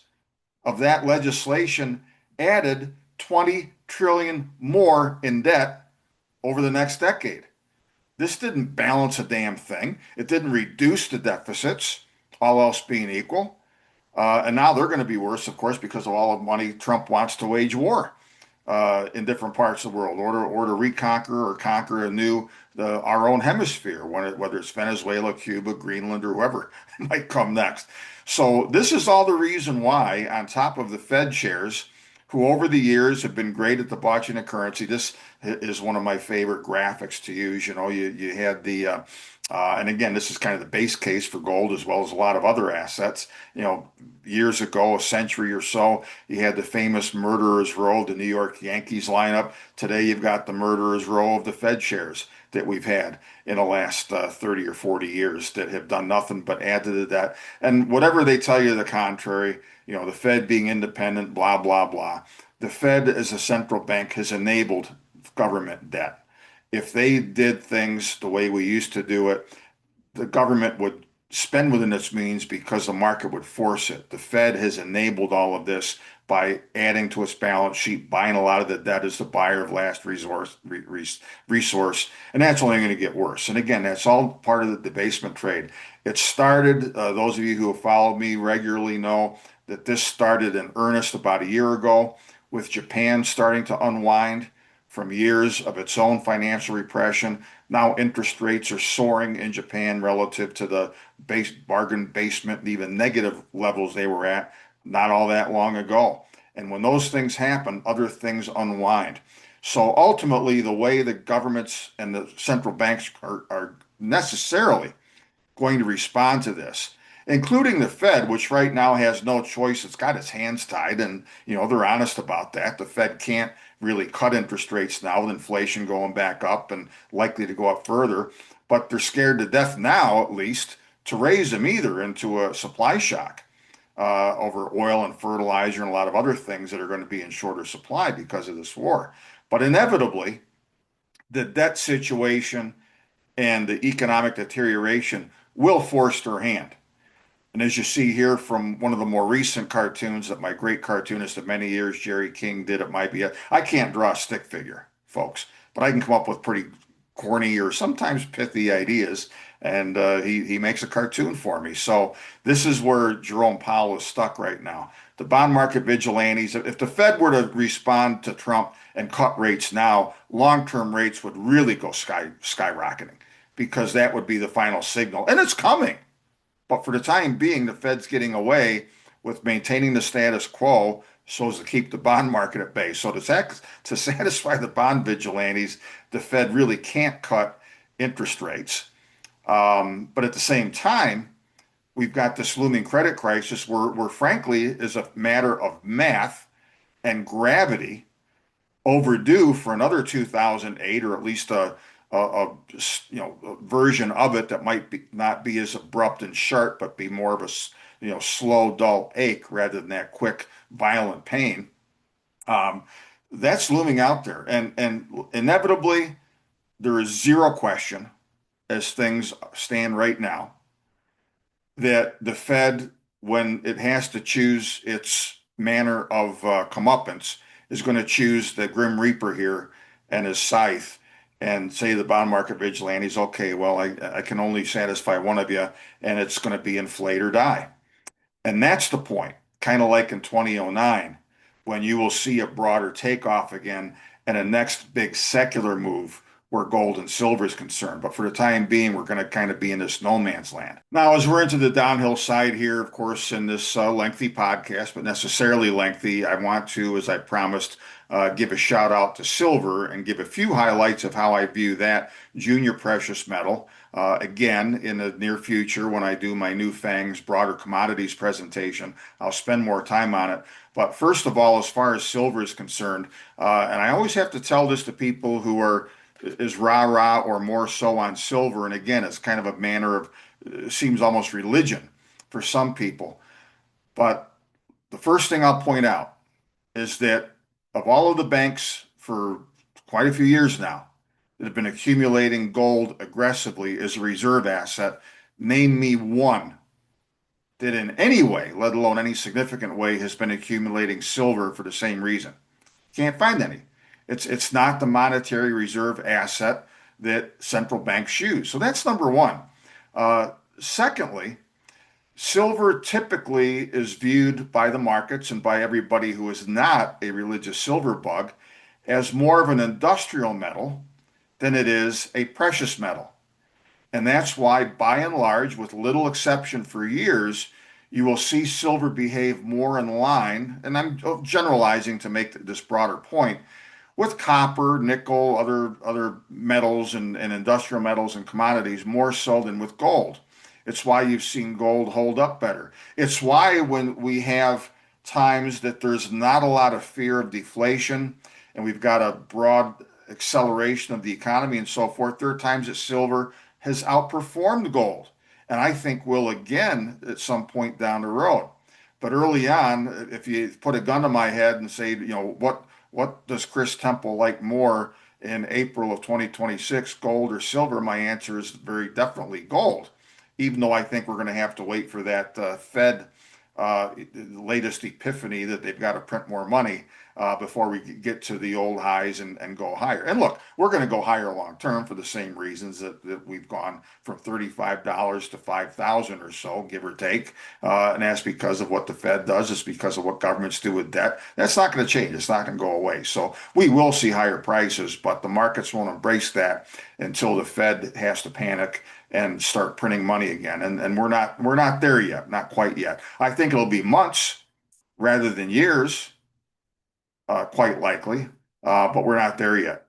of that legislation added 20 trillion more in debt over the next decade. This didn't balance a damn thing. It didn't reduce the deficits, all else being equal. And now they're going to be worse, of course, because of all the money Trump wants to wage war in different parts of the world, or to reconquer or conquer anew our own hemisphere, whether it's Venezuela, Cuba, Greenland, or whoever might come next. So this is all the reason why, on top of the Fed chairs, who over the years have been great at debauching the currency. This is one of my favorite graphics to use. You had and again, this is kind of the base case for gold as well as a lot of other assets. Years ago, a century or so, you had the famous murderer's row of the New York Yankees lineup. Today, you've got the murderer's row of the Fed shares that we've had in the last 30 or 40 years that have done nothing but add to the debt. And whatever they tell you the contrary, the Fed being independent, blah, blah, blah. The Fed as a central bank has enabled government debt. If they did things the way we used to do it, the government would spend within its means because the market would force it. The Fed has enabled all of this by adding to its balance sheet, buying a lot of the debt as the buyer of last resource, and that's only going to get worse. And again, that's all part of the debasement trade. It started, those of you who have followed me regularly know that this started in earnest about a year ago with Japan starting to unwind from years of its own financial repression. Now interest rates are soaring in Japan relative to the bargain basement and even negative levels they were at not all that long ago. And when those things happen, other things unwind. So ultimately, the way the governments and the central banks are necessarily going to respond to this, including the Fed, which right now has no choice. It's got its hands tied, and they're honest about that. The Fed can't really cut interest rates now with inflation going back up and likely to go up further, but they're scared to death now, at least, to raise them either into a supply shock. over oil and fertilizer and a lot of other things that are going to be in shorter supply because of this war. But inevitably, the debt situation and the economic deterioration will force their hand. And as you see here from one of the more recent cartoons that my great cartoonist of many years, Jerry King, did at my BS. I can't draw a stick figure, folks, but I can come up with pretty corny or sometimes pithy ideas, and he makes a cartoon for me. So this is where Jerome Powell is stuck right now. The bond market vigilantes, if the Fed were to respond to Trump and cut rates now, long-term rates would really go skyrocketing because that would be the final signal. And it's coming. But for the time being, the Fed's getting away with maintaining the status quo so as to keep the bond market at bay. So to satisfy the bond vigilantes, the Fed really can't cut interest rates. But at the same time, we've got this looming credit crisis where frankly, is a matter of math and gravity overdue for another 2008, or at least a version of it that might be not be as abrupt and sharp, but be more of a slow, dull ache rather than that quick, violent pain. Um, that's looming out there, and inevitably there is zero question, as things stand right now, that the Fed, when it has to choose its manner of comeuppance, is going to choose the Grim Reaper here and his scythe and say to the bond market vigilantes, okay, well, I can only satisfy one of you, and it's going to be inflate or die. And that's the point, kind of like in 2009, when you will see a broader takeoff again and a next big secular move where gold and silver is concerned. But for the time being, we're going to kind of be in this no man's land. Now, as we're into the downhill side here, of course, in this lengthy podcast, but necessarily lengthy, I want to, as I promised, give a shout out to silver and give a few highlights of how I view that junior precious metal. Again, in the near future, when I do my new FANGs broader commodities presentation, I'll spend more time on it. But first of all, as far as silver is concerned, and I always have to tell this to people who are is rah-rah or more so on silver. And again, it's kind of a manner of, seems almost religion for some people. But the first thing I'll point out is that of all of the banks for quite a few years now that have been accumulating gold aggressively as a reserve asset, name me one that in any way, let alone any significant way, has been accumulating silver for the same reason. Can't find any. It's not the monetary reserve asset that central banks use. So that's number one. Secondly, silver typically is viewed by the markets and by everybody who is not a religious silver bug as more of an industrial metal than it is a precious metal. And that's why, by and large, with little exception for years, you will see silver behave more in line, and I'm generalizing to make this broader point, with copper, nickel, other metals and industrial metals and commodities more so than with gold. It's why you've seen gold hold up better. It's why when we have times that there's not a lot of fear of deflation and we've got a broad acceleration of the economy and so forth, there are times that silver has outperformed gold. And I think will again at some point down the road. But early on, if you put a gun to my head and say, what does Chris Temple like more in April of 2026, gold or silver? My answer is very definitely gold, even though I think we're going to have to wait for that Fed latest epiphany that they've got to print more money before we get to the old highs and go higher. And look, we're going to go higher long term for the same reasons that we've gone from $35 to 5,000 or so, give or take. And that's because of what the Fed does. It's because of what governments do with debt. That's not going to change. It's not going to go away. So we will see higher prices, but the markets won't embrace that until the Fed has to panic and start printing money again. And we're not there yet, not quite yet. I think it'll be months rather than years, quite likely, but we're not there yet.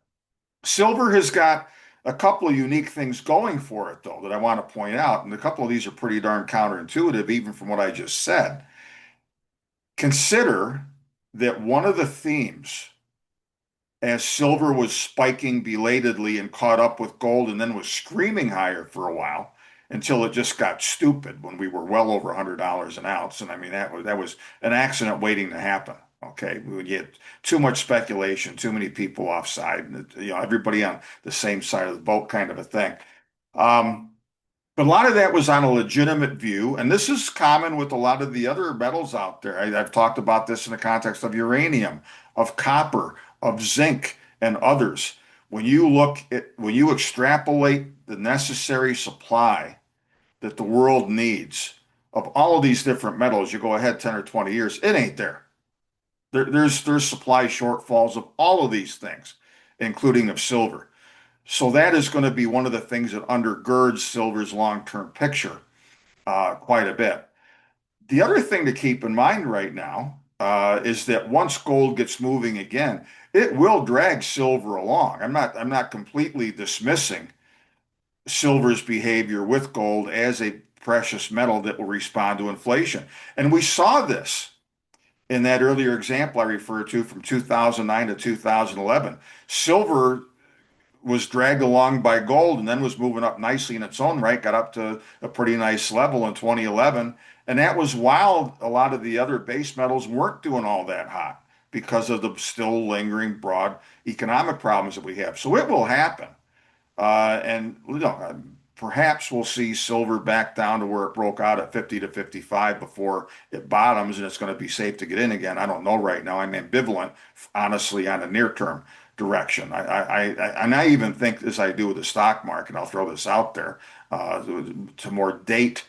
Silver has got a couple of unique things going for it, though, that I want to point out, and a couple of these are pretty darn counterintuitive, even from what I just said. Consider that one of the themes, as silver was spiking belatedly and caught up with gold and then was screaming higher for a while, until it just got stupid when we were well over $100 an ounce. And I mean, that was an accident waiting to happen. Okay, we would get too much speculation, too many people offside, everybody on the same side of the boat kind of a thing. Um, but a lot of that was on a legitimate view, and this is common with a lot of the other metals out there. I've talked about this in the context of uranium, of copper, of zinc, and others. When you extrapolate the necessary supply that the world needs of all of these different metals, you go ahead 10 or 20 years, it ain't there. There's supply shortfalls of all of these things, including of silver. So that is going to be one of the things that undergirds silver's long-term picture quite a bit. The other thing to keep in mind right now is that once gold gets moving again, it will drag silver along. I'm not completely dismissing silver's behavior with gold as a precious metal that will respond to inflation. And we saw this in that earlier example I referred to from 2009 to 2011. Silver was dragged along by gold and then was moving up nicely in its own right, got up to a pretty nice level in 2011. And that was while a lot of the other base metals weren't doing all that hot because of the still lingering broad economic problems that we have. So it will happen. And perhaps we'll see silver back down to where it broke out at 50 to 55 before it bottoms, and it's going to be safe to get in again. I don't know right now. I'm ambivalent, honestly, on a near-term direction. And I even think, as I do with the stock market, I'll throw this out there to more date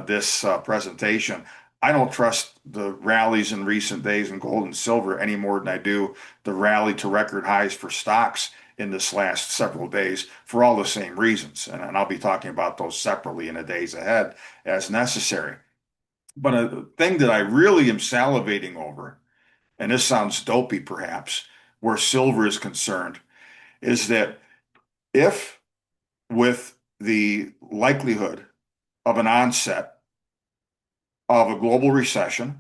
this presentation. I don't trust the rallies in recent days in gold and silver any more than I do the rally to record highs for stocks in this last several days for all the same reasons. And I'll be talking about those separately in the days ahead as necessary. But a thing that I really am salivating over, and this sounds dopey perhaps, where silver is concerned, is that if with the likelihood of an onset of a global recession,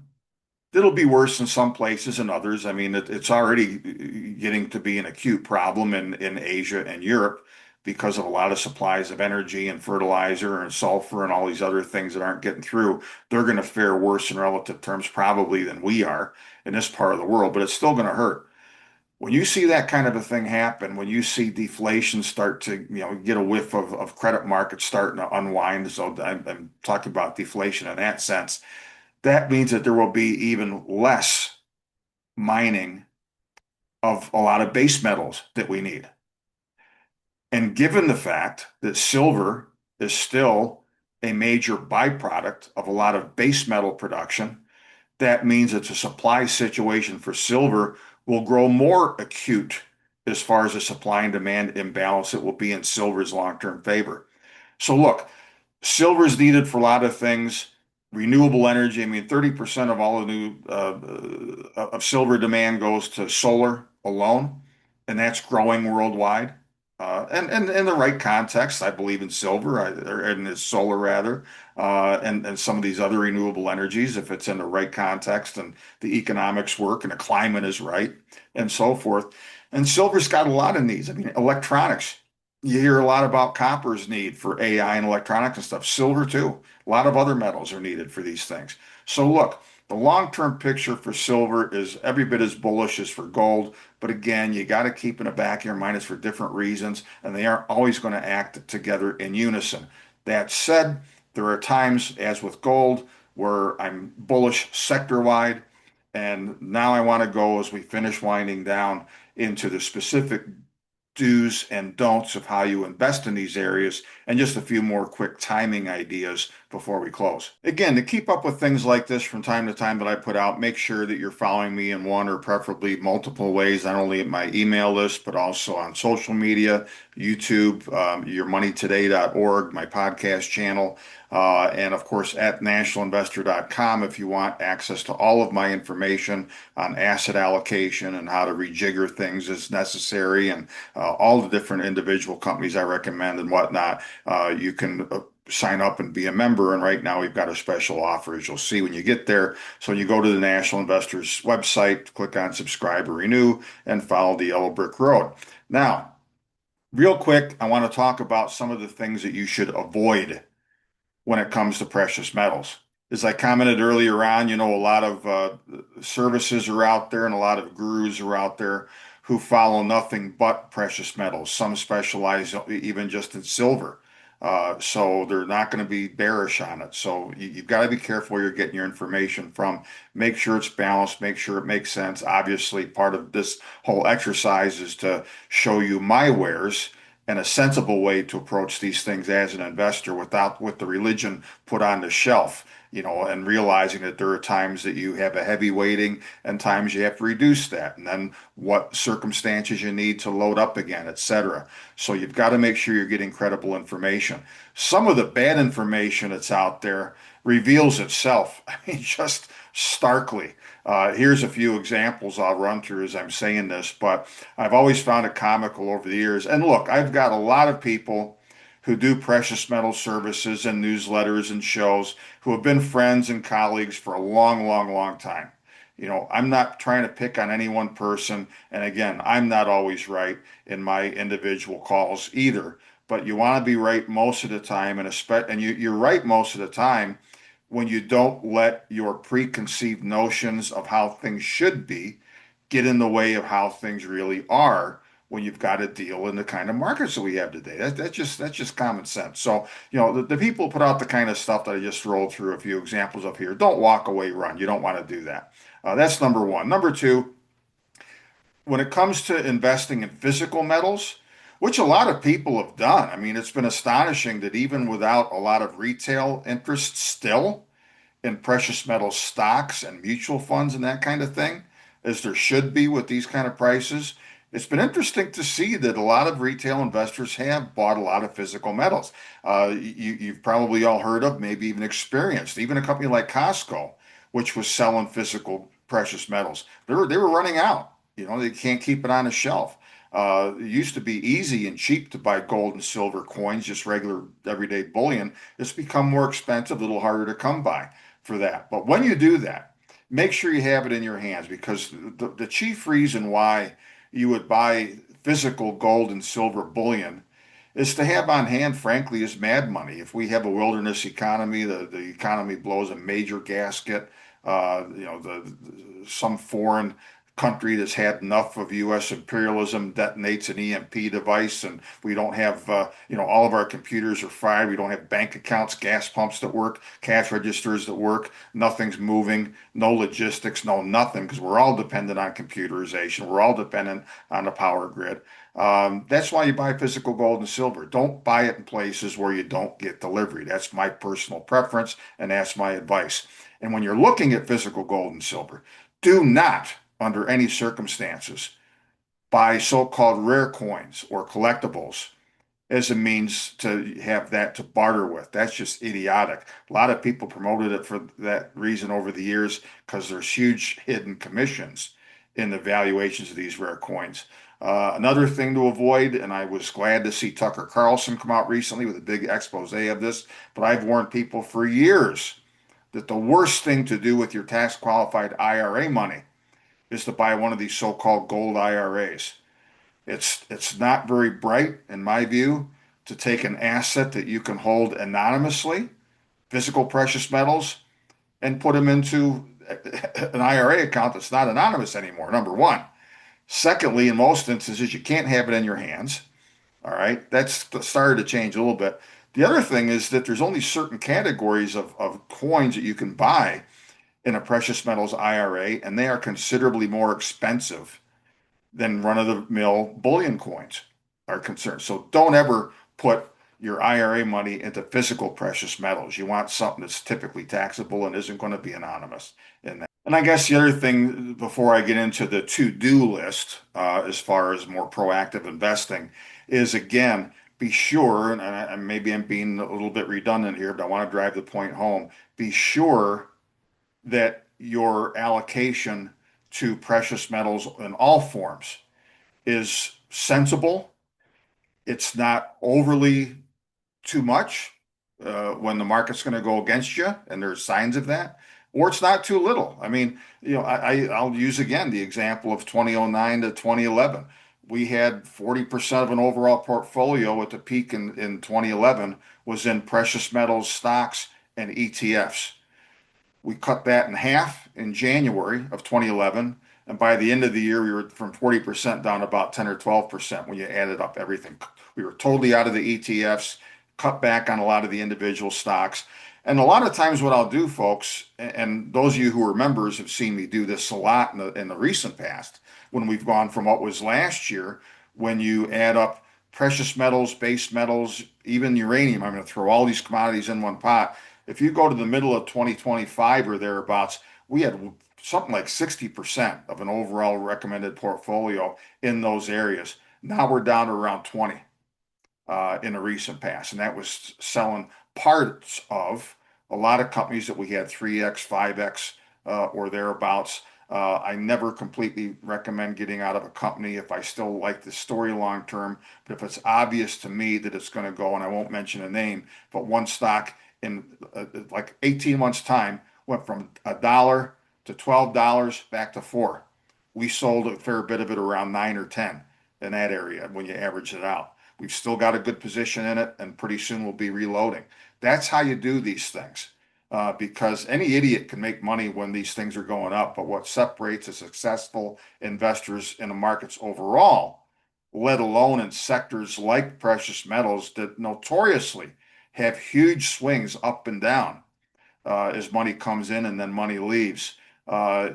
it'll be worse in some places than others. I mean, it's already getting to be an acute problem in Asia and Europe because of a lot of supplies of energy and fertilizer and sulfur and all these other things that aren't getting through. They're going to fare worse in relative terms probably than we are in this part of the world, but it's still going to hurt. When you see that kind of a thing happen, when you see deflation start to, get a whiff of credit markets starting to unwind, so I'm talking about deflation in that sense, that means that there will be even less mining of a lot of base metals that we need. And given the fact that silver is still a major byproduct of a lot of base metal production, that means that the supply situation for silver will grow more acute as far as the supply and demand imbalance that will be in silver's long-term favor. So look, silver is needed for a lot of things. Renewable energy. I mean, 30% of all the new of silver demand goes to solar alone, and that's growing worldwide. And in the right context, I believe in silver, or in solar rather, and some of these other renewable energies, if it's in the right context and the economics work and the climate is right, and so forth. And silver's got a lot of needs. I mean, electronics. You hear a lot about copper's need for AI and electronics and stuff. Silver too. A lot of other metals are needed for these things. So look, the long-term picture for silver is every bit as bullish as for gold. But again, you got to keep in the back of your mind it's for different reasons, and they aren't always going to act together in unison. That said, there are times, as with gold, where I'm bullish sector-wide, and now I want to go as we finish winding down into the specific do's and don'ts of how you invest in these areas, and just a few more quick timing ideas before we close. Again, to keep up with things like this from time to time that I put out, make sure that you're following me in one or preferably multiple ways, not only at my email list, but also on social media, YouTube, yourmoneytoday.org, my podcast channel, and of course at nationalinvestor.com if you want access to all of my information on asset allocation and how to rejigger things as necessary, and all the different individual companies I recommend and whatnot. You can sign up and be a member. And right now we've got a special offer, as you'll see when you get there. So when you go to the National Investors website, click on subscribe or renew and follow the yellow brick road. Now, real quick, I want to talk about some of the things that you should avoid when it comes to precious metals. As I commented earlier on, a lot of services are out there and a lot of gurus are out there who follow nothing but precious metals. Some specialize even just in silver. So they're not going to be bearish on it. So you've got to be careful where you're getting your information from. Make sure it's balanced, make sure it makes sense. Obviously, part of this whole exercise is to show you my wares and a sensible way to approach these things as an investor without with the religion put on the shelf, and realizing that there are times that you have a heavy weighting and times you have to reduce that, and then what circumstances you need to load up again, etc. So you've got to make sure you're getting credible information. Some of the bad information that's out there reveals itself. I mean, just starkly. Here's a few examples I'll run through as I'm saying this, but I've always found it comical over the years. And look, I've got a lot of people who do precious metal services and newsletters and shows who have been friends and colleagues for a long, long, long time. I'm not trying to pick on any one person. And again, I'm not always right in my individual calls either. But you want to be right most of the time, and you're right most of the time when you don't let your preconceived notions of how things should be get in the way of how things really are when you've got to deal in the kind of markets that we have today. That's just common sense. So, the people put out the kind of stuff that I just rolled through a few examples of here. Don't walk away, run. You don't want to do that. That's number one. Number two, when it comes to investing in physical metals, which a lot of people have done. I mean, it's been astonishing that even without a lot of retail interest still, in precious metal stocks and mutual funds and that kind of thing, as there should be with these kind of prices. It's been interesting to see that a lot of retail investors have bought a lot of physical metals. You've probably all heard of, maybe even experienced, even a company like Costco, which was selling physical precious metals. They were running out. They can't keep it on a shelf. It used to be easy and cheap to buy gold and silver coins, just regular everyday bullion. It's become more expensive, a little harder to come by for that. But when you do that, make sure you have it in your hands because the chief reason why you would buy physical gold and silver bullion is to have on hand, frankly, is mad money. If we have a wilderness economy, the economy blows a major gasket, some foreign country that's had enough of U.S. imperialism detonates an EMP device, and we don't have, all of our computers are fried. We don't have bank accounts, gas pumps that work, cash registers that work. Nothing's moving, no logistics, no nothing, because we're all dependent on computerization. We're all dependent on the power grid. That's why you buy physical gold and silver. Don't buy it in places where you don't get delivery. That's my personal preference, and that's my advice. And when you're looking at physical gold and silver, do not, under any circumstances, buy so-called rare coins or collectibles as a means to have that to barter with. That's just idiotic. A lot of people promoted it for that reason over the years because there's huge hidden commissions in the valuations of these rare coins. Another thing to avoid, and I was glad to see Tucker Carlson come out recently with a big expose of this, but I've warned people for years that the worst thing to do with your tax qualified IRA money is to buy one of these so-called gold IRAs. It's not very bright, in my view, to take an asset that you can hold anonymously, physical precious metals, and put them into an IRA account that's not anonymous anymore, number one. Secondly, in most instances, you can't have it in your hands. All right. That's started to change a little bit. The other thing is that there's only certain categories of coins that you can buy in a precious metals IRA, and they are considerably more expensive than run-of-the-mill bullion coins are concerned. So don't ever put your IRA money into physical precious metals. You want something that's typically taxable and isn't going to be anonymous in that. And I guess the other thing before I get into the to-do list, as far as more proactive investing, is again, be sure, and maybe I'm being a little bit redundant here, but I want to drive the point home. Be sure that your allocation to precious metals in all forms is sensible. It's not overly too much when the market's going to go against you, and there's signs of that, or it's not too little. I mean, I'll use again the example of 2009 to 2011. we had 40% of an overall portfolio at the peak in 2011 was in precious metals, stocks, and ETFs. We cut that in half in January of 2011. And by the end of the year, we were from 40% down to about 10 or 12% when you added up everything. We were totally out of the ETFs, cut back on a lot of the individual stocks. And a lot of times, what I'll do, folks, and those of you who are members have seen me do this a lot in the recent past, when we've gone from what was last year, when you add up precious metals, base metals, even uranium, I'm going to throw all these commodities in one pot. If you go to the middle of 2025 or thereabouts, we had something like 60% of an overall recommended portfolio in those areas. Now we're down to around 20 in the recent past, and that was selling parts of a lot of companies that we had 3x, 5x, or thereabouts. I never completely recommend getting out of a company if I still like the story long term, but if it's obvious to me that it's going to go, and I won't mention a name, but one stock in like 18 months' time went from $1 to $12 back to 4. We sold a fair bit of it around 9 or 10 in that area when you average it out. We've still got a good position in it, and pretty soon we'll be reloading. That's how you do these things. Because any idiot can make money when these things are going up. But what separates the successful investors in the markets overall, let alone in sectors like precious metals that notoriously have huge swings up and down as money comes in and then money leaves. Uh,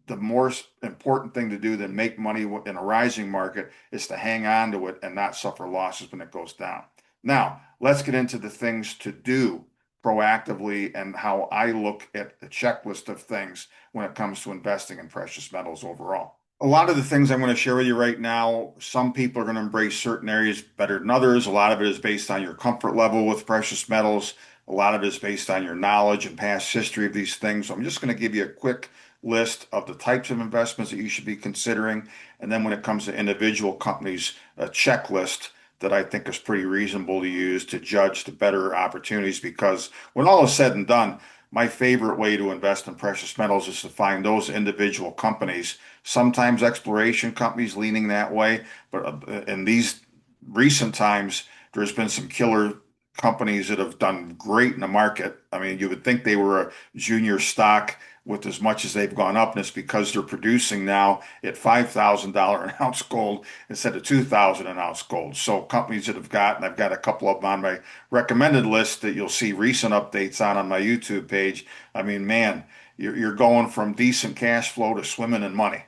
the more important thing to do than make money in a rising market is to hang on to it and not suffer losses when it goes down. Now, let's get into the things to do proactively and how I look at the checklist of things when it comes to investing in precious metals overall. A lot of the things I'm going to share with you right now, some people are going to embrace certain areas better than others. A lot of it is based on your comfort level with precious metals. A lot of it is based on your knowledge and past history of these things. So I'm just going to give you a quick list of the types of investments that you should be considering. And then when it comes to individual companies, a checklist that I think is pretty reasonable to use to judge the better opportunities. Because when all is said and done, my favorite way to invest in precious metals is to find those individual companies, sometimes exploration companies leaning that way. But in these recent times, there's been some killer companies that have done great in the market. I mean, you would think they were a junior stock with as much as they've gone up, and it's because they're producing now at $5,000 an ounce gold instead of 2,000 an ounce gold. So companies that have got, and I've got a couple of them on my recommended list that you'll see recent updates on my YouTube page. I mean, man, you're going from decent cash flow to swimming in money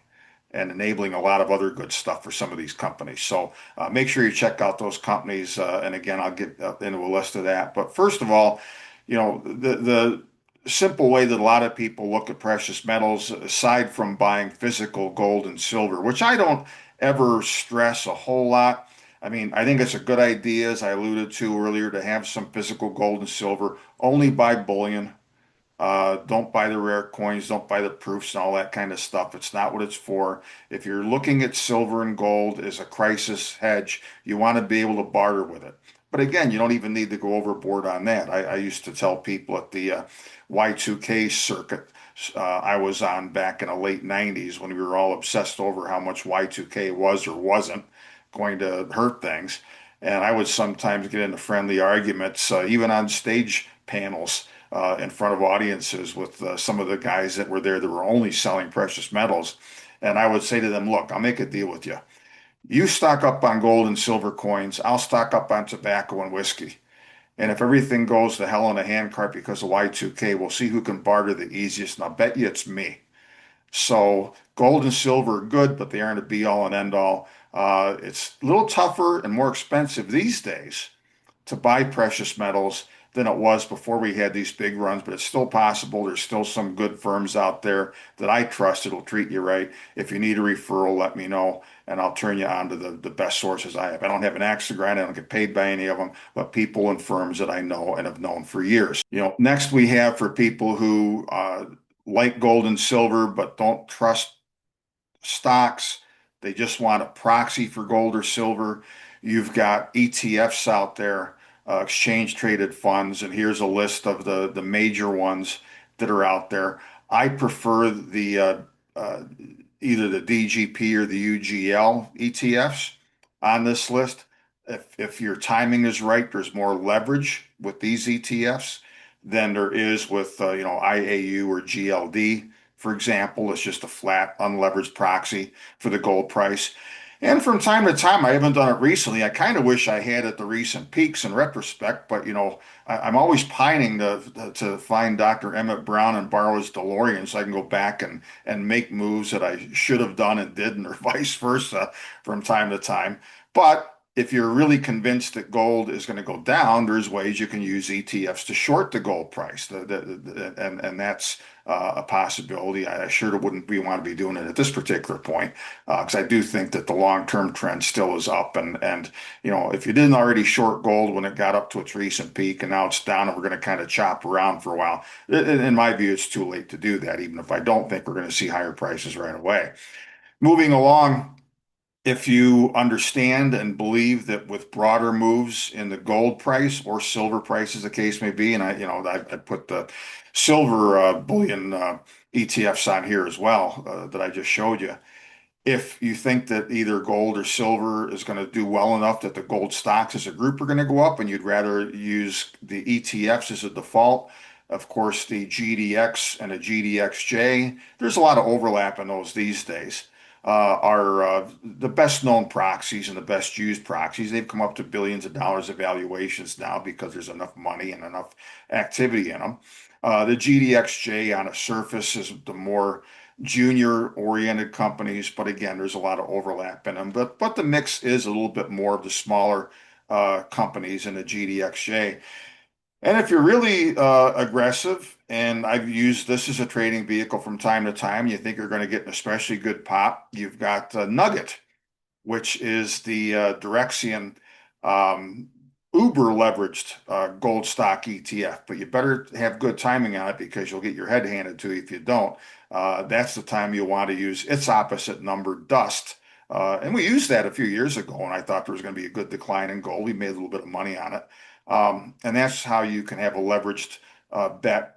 and enabling a lot of other good stuff for some of these companies. So make sure you check out those companies. And again, I'll get into a list of that. But first of all, the simple way that a lot of people look at precious metals, aside from buying physical gold and silver, which I don't ever stress a whole lot. I mean, I think it's a good idea, as I alluded to earlier, to have some physical gold and silver. Only buy bullion. Don't buy the rare coins, don't buy the proofs and all that kind of stuff. It's not what it's for. If you're looking at silver and gold as a crisis hedge, you want to be able to barter with it. But again, you don't even need to go overboard on that. I used to tell people at the Y2K circuit I was on back in the late 90s when we were all obsessed over how much Y2K was or wasn't going to hurt things. And I would sometimes get into friendly arguments, even on stage panels in front of audiences with some of the guys that were there that were only selling precious metals. And I would say to them, look, I'll make a deal with you. You stock up on gold and silver coins, I'll stock up on tobacco and whiskey. And if everything goes to hell in a handcart because of Y2K, we'll see who can barter the easiest. And I'll bet you it's me. So gold and silver are good, but they aren't a be all and end all. It's a little tougher and more expensive these days to buy precious metals than it was before we had these big runs, but it's still possible. There's still some good firms out there that I trust that'll treat you right. If you need a referral, let me know, and I'll turn you on to the best sources I have. I don't have an axe to grind. I don't get paid by any of them, but people and firms that I know and have known for years. Next we have for people who like gold and silver but don't trust stocks. They just want a proxy for gold or silver. You've got ETFs out there, exchange traded funds, and here's a list of the major ones that are out there. I prefer the either the DGP or the UGL ETFs on this list. If your timing is right, there's more leverage with these ETFs than there is with IAU or GLD, for example. It's just a flat unleveraged proxy for the gold price. And from time to time, I haven't done it recently. I kind of wish I had at the recent peaks in retrospect, but I'm always pining to find Dr. Emmett Brown and borrow his DeLorean so I can go back and make moves that I should have done and didn't, or vice versa from time to time. But if you're really convinced that gold is going to go down, there's ways you can use ETFs to short the gold price. And that's a possibility. I sure wouldn't be want to be doing it at this particular point because I do think that the long-term trend still is up. And if you didn't already short gold when it got up to its recent peak and now it's down and we're going to kind of chop around for a while, in my view, it's too late to do that, even if I don't think we're going to see higher prices right away. Moving along, if you understand and believe that with broader moves in the gold price or silver price, as the case may be, and I put the silver bullion ETFs on here as well that I just showed you. If you think that either gold or silver is going to do well enough that the gold stocks as a group are going to go up and you'd rather use the ETFs as a default, of course, the GDX and a GDXJ, there's a lot of overlap in those these days. Are the best known proxies and the best used proxies. They've come up to billions of dollars of valuations now because there's enough money and enough activity in them. The GDXJ on a surface is the more junior-oriented companies, but again, there's a lot of overlap in them. But the mix is a little bit more of the smaller companies in the GDXJ. And if you're really aggressive, and I've used this as a trading vehicle from time to time, you think you're going to get an especially good pop, you've got Nugget, which is the Direxion um, uber leveraged gold stock ETF. But you better have good timing on it because you'll get your head handed to you if you don't. That's the time you want to use its opposite number, dust. And we used that a few years ago, and I thought there was going to be a good decline in gold. We made a little bit of money on it. And that's how you can have a leveraged bet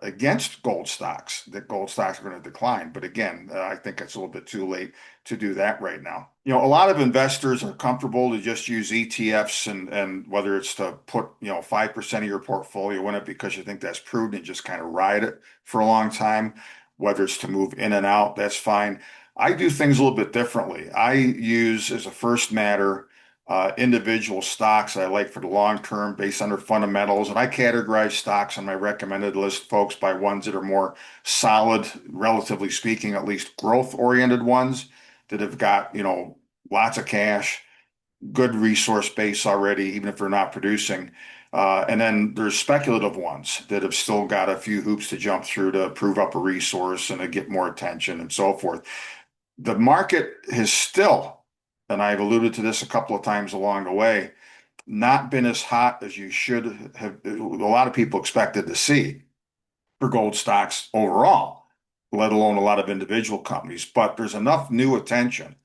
against gold stocks, that gold stocks are going to decline. But again, I think it's a little bit too late to do that right now. A lot of investors are comfortable to just use ETFs and whether it's to put, 5% of your portfolio in it because you think that's prudent and just kind of ride it for a long time, whether it's to move in and out, that's fine. I do things a little bit differently. I use as a first matter individual stocks I like for the long term based on their fundamentals. And I categorize stocks on my recommended list, folks, by ones that are more solid, relatively speaking, at least growth oriented ones that have got, lots of cash, good resource base already, even if they're not producing. And then there's speculative ones that have still got a few hoops to jump through to prove up a resource and to get more attention and so forth. The market has still, and I've alluded to this a couple of times along the way, not been as hot as you should have, a lot of people expected to see for gold stocks overall, let alone a lot of individual companies. But there's enough new attention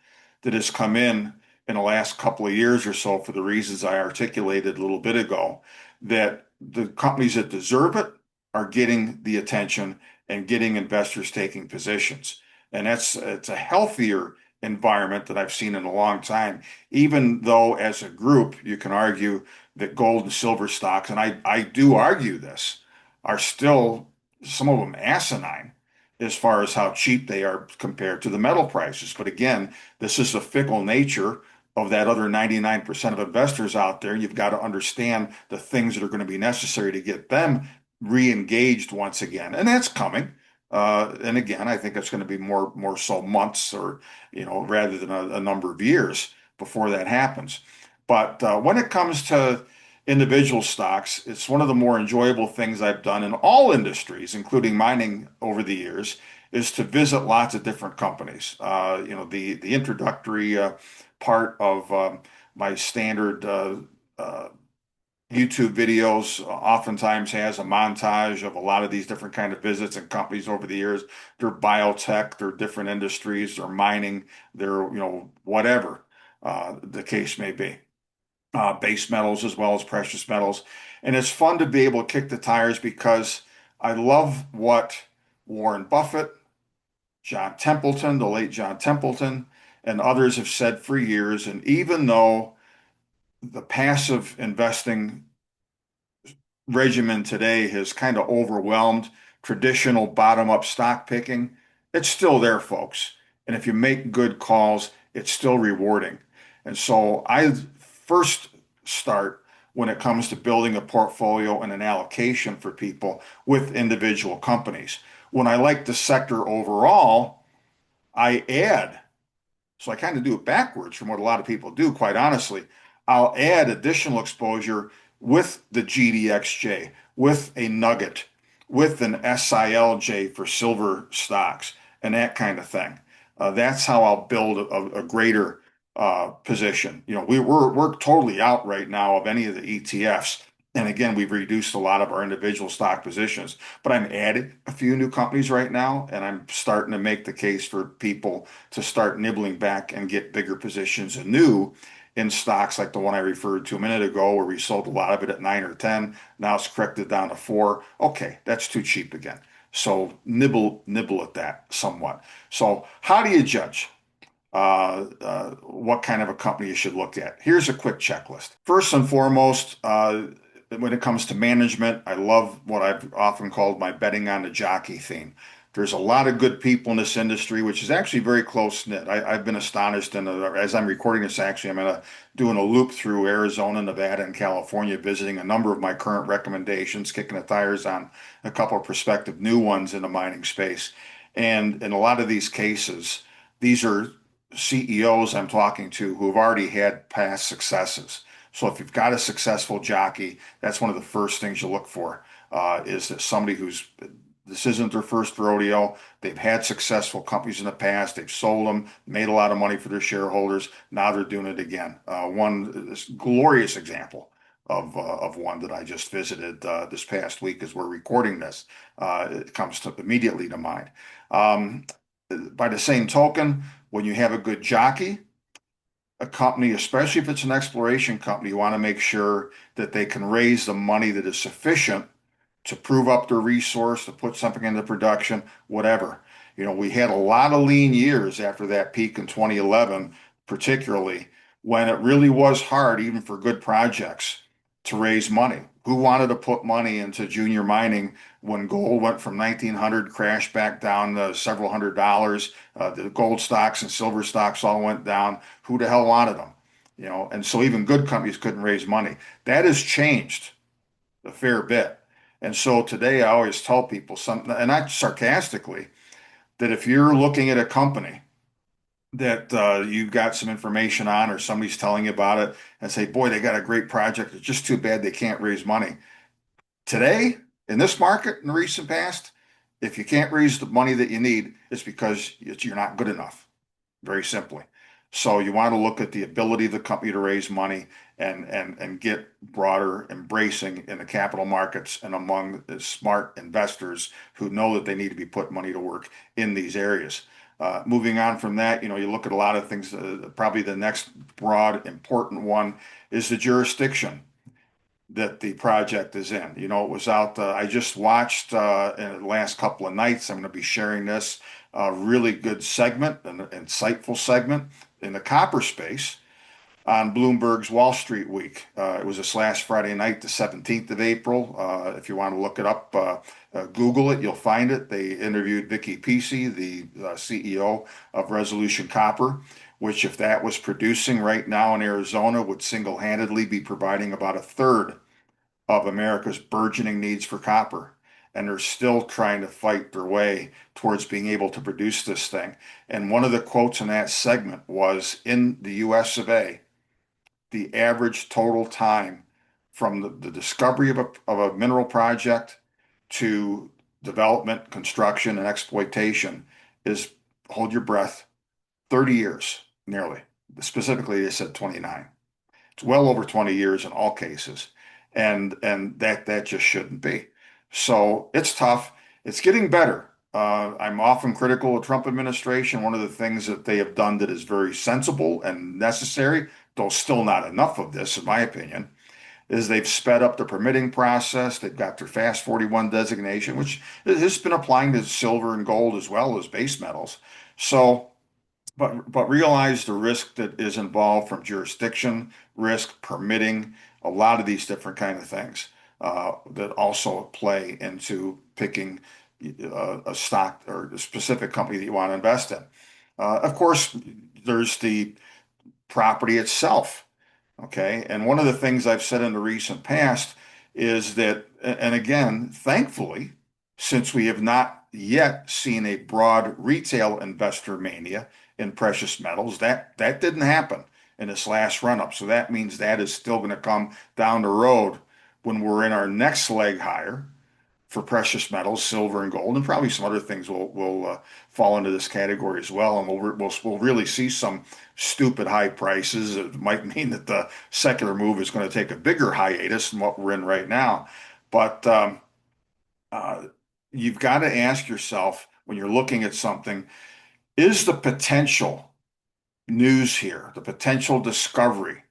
that has come in the last couple of years or so for the reasons I articulated a little bit ago, that the companies that deserve it are getting the attention and getting investors taking positions. And it's a healthier environment that I've seen in a long time, even though as a group, you can argue that gold and silver stocks, and I do argue this, are still some of them asinine as far as how cheap they are compared to the metal prices. But again, this is the fickle nature of that other 99% of investors out there. You've got to understand the things that are going to be necessary to get them re-engaged once again. And that's coming. And again, I think it's going to be more so months or, rather than a number of years before that happens. But when it comes to individual stocks, it's one of the more enjoyable things I've done in all industries, including mining over the years, is to visit lots of different companies. The introductory part of my standard YouTube videos oftentimes has a montage of a lot of these different kind of visits and companies over the years. They're biotech, they're different industries, they're mining, they're, whatever the case may be. Base metals as well as precious metals. And it's fun to be able to kick the tires because I love what Warren Buffett, John Templeton, the late John Templeton, and others have said for years. And even though the passive investing regimen today has kind of overwhelmed traditional bottom-up stock picking, it's still there, folks. And if you make good calls, it's still rewarding. And so I first start when it comes to building a portfolio and an allocation for people with individual companies. When I like the sector overall, I add, so I kind of do it backwards from what a lot of people do, quite honestly. I'll add additional exposure with the GDXJ, with a nugget, with an SILJ for silver stocks, and that kind of thing. That's how I'll build a greater position. We're totally out right now of any of the ETFs. And again, we've reduced a lot of our individual stock positions, but I'm adding a few new companies right now, and I'm starting to make the case for people to start nibbling back and get bigger positions anew in stocks like the one I referred to a minute ago, where we sold a lot of it at 9 or 10. Now it's corrected down to 4. Okay, that's too cheap again. So nibble at that somewhat. So how do you judge what kind of a company you should look at? Here's a quick checklist. First and foremost, when it comes to management, I love what I've often called my betting on the jockey theme. There's a lot of good people in this industry, which is actually very close knit. I've been astonished, and as I'm recording this, actually, doing a loop through Arizona, Nevada, and California, visiting a number of my current recommendations, kicking the tires on a couple of prospective new ones in the mining space. And in a lot of these cases, these are CEOs I'm talking to who have already had past successes. So if you've got a successful jockey, that's one of the first things you look for, is that somebody who's this isn't their first rodeo. They've had successful companies in the past. They've sold them, made a lot of money for their shareholders. Now they're doing it again. This glorious example of one that I just visited this past week as we're recording this. It comes immediately to mind. Um, by the same token, when you have a good jockey, a company, especially if it's an exploration company, you want to make sure that they can raise the money that is sufficient to prove up their resource, to put something into production, whatever. We had a lot of lean years after that peak in 2011, particularly when it really was hard, even for good projects, to raise money. Who wanted to put money into junior mining when gold went from 1900, crashed back down to several $100s? The gold stocks and silver stocks all went down. Who the hell wanted them? And so even good companies couldn't raise money. That has changed a fair bit. And so today I always tell people something, and not sarcastically, that if you're looking at a company that you've got some information on, or somebody's telling you about it, and say, boy, they got a great project, it's just too bad they can't raise money. Today, in this market, in the recent past, if you can't raise the money that you need, it's because you're not good enough, very simply. So you want to look at the ability of the company to raise money and get broader embracing in the capital markets and among the smart investors who know that they need to be putting money to work in these areas. Moving on from that, you look at a lot of things. Probably the next broad, important one is the jurisdiction that the project is in. It was out, I just watched in the last couple of nights. I'm going to be sharing this really good segment, an insightful segment in the copper space on Bloomberg's Wall Street Week. It was this last Friday night, the 17th of April. If you want to look it up, Google it, you'll find it. They interviewed Vicky Pesci, the CEO of Resolution Copper, which, if that was producing right now in Arizona, would single-handedly be providing about a third of America's burgeoning needs for copper. And they're still trying to fight their way towards being able to produce this thing. And one of the quotes in that segment was, in the US of A, the average total time from the discovery of a mineral project to development, construction, and exploitation is, hold your breath, 30 years, nearly. Specifically, they said 29. It's well over 20 years in all cases. And that just shouldn't be. So it's tough. It's getting better. I'm often critical of the Trump administration. One of the things that they have done that is very sensible and necessary, though still not enough of this, in my opinion, is they've sped up the permitting process. They've got their Fast 41 designation, which has been applying to silver and gold as well as base metals. So, but realize the risk that is involved from jurisdiction, risk, permitting, a lot of these different kind of things that also play into picking a stock or a specific company that you want to invest in. Of course, there's the property itself. Okay. And one of the things I've said in the recent past is that, and again, thankfully, since we have not yet seen a broad retail investor mania in precious metals, that didn't happen in this last run up. So that means that is still going to come down the road when we're in our next leg higher for precious metals, silver and gold, and probably some other things will fall into this category as well. And we'll really see some stupid high prices. It might mean that the secular move is going to take a bigger hiatus than what we're in right now. But uh, you've got to ask yourself when you're looking at something, is the potential news here, the potential discovery,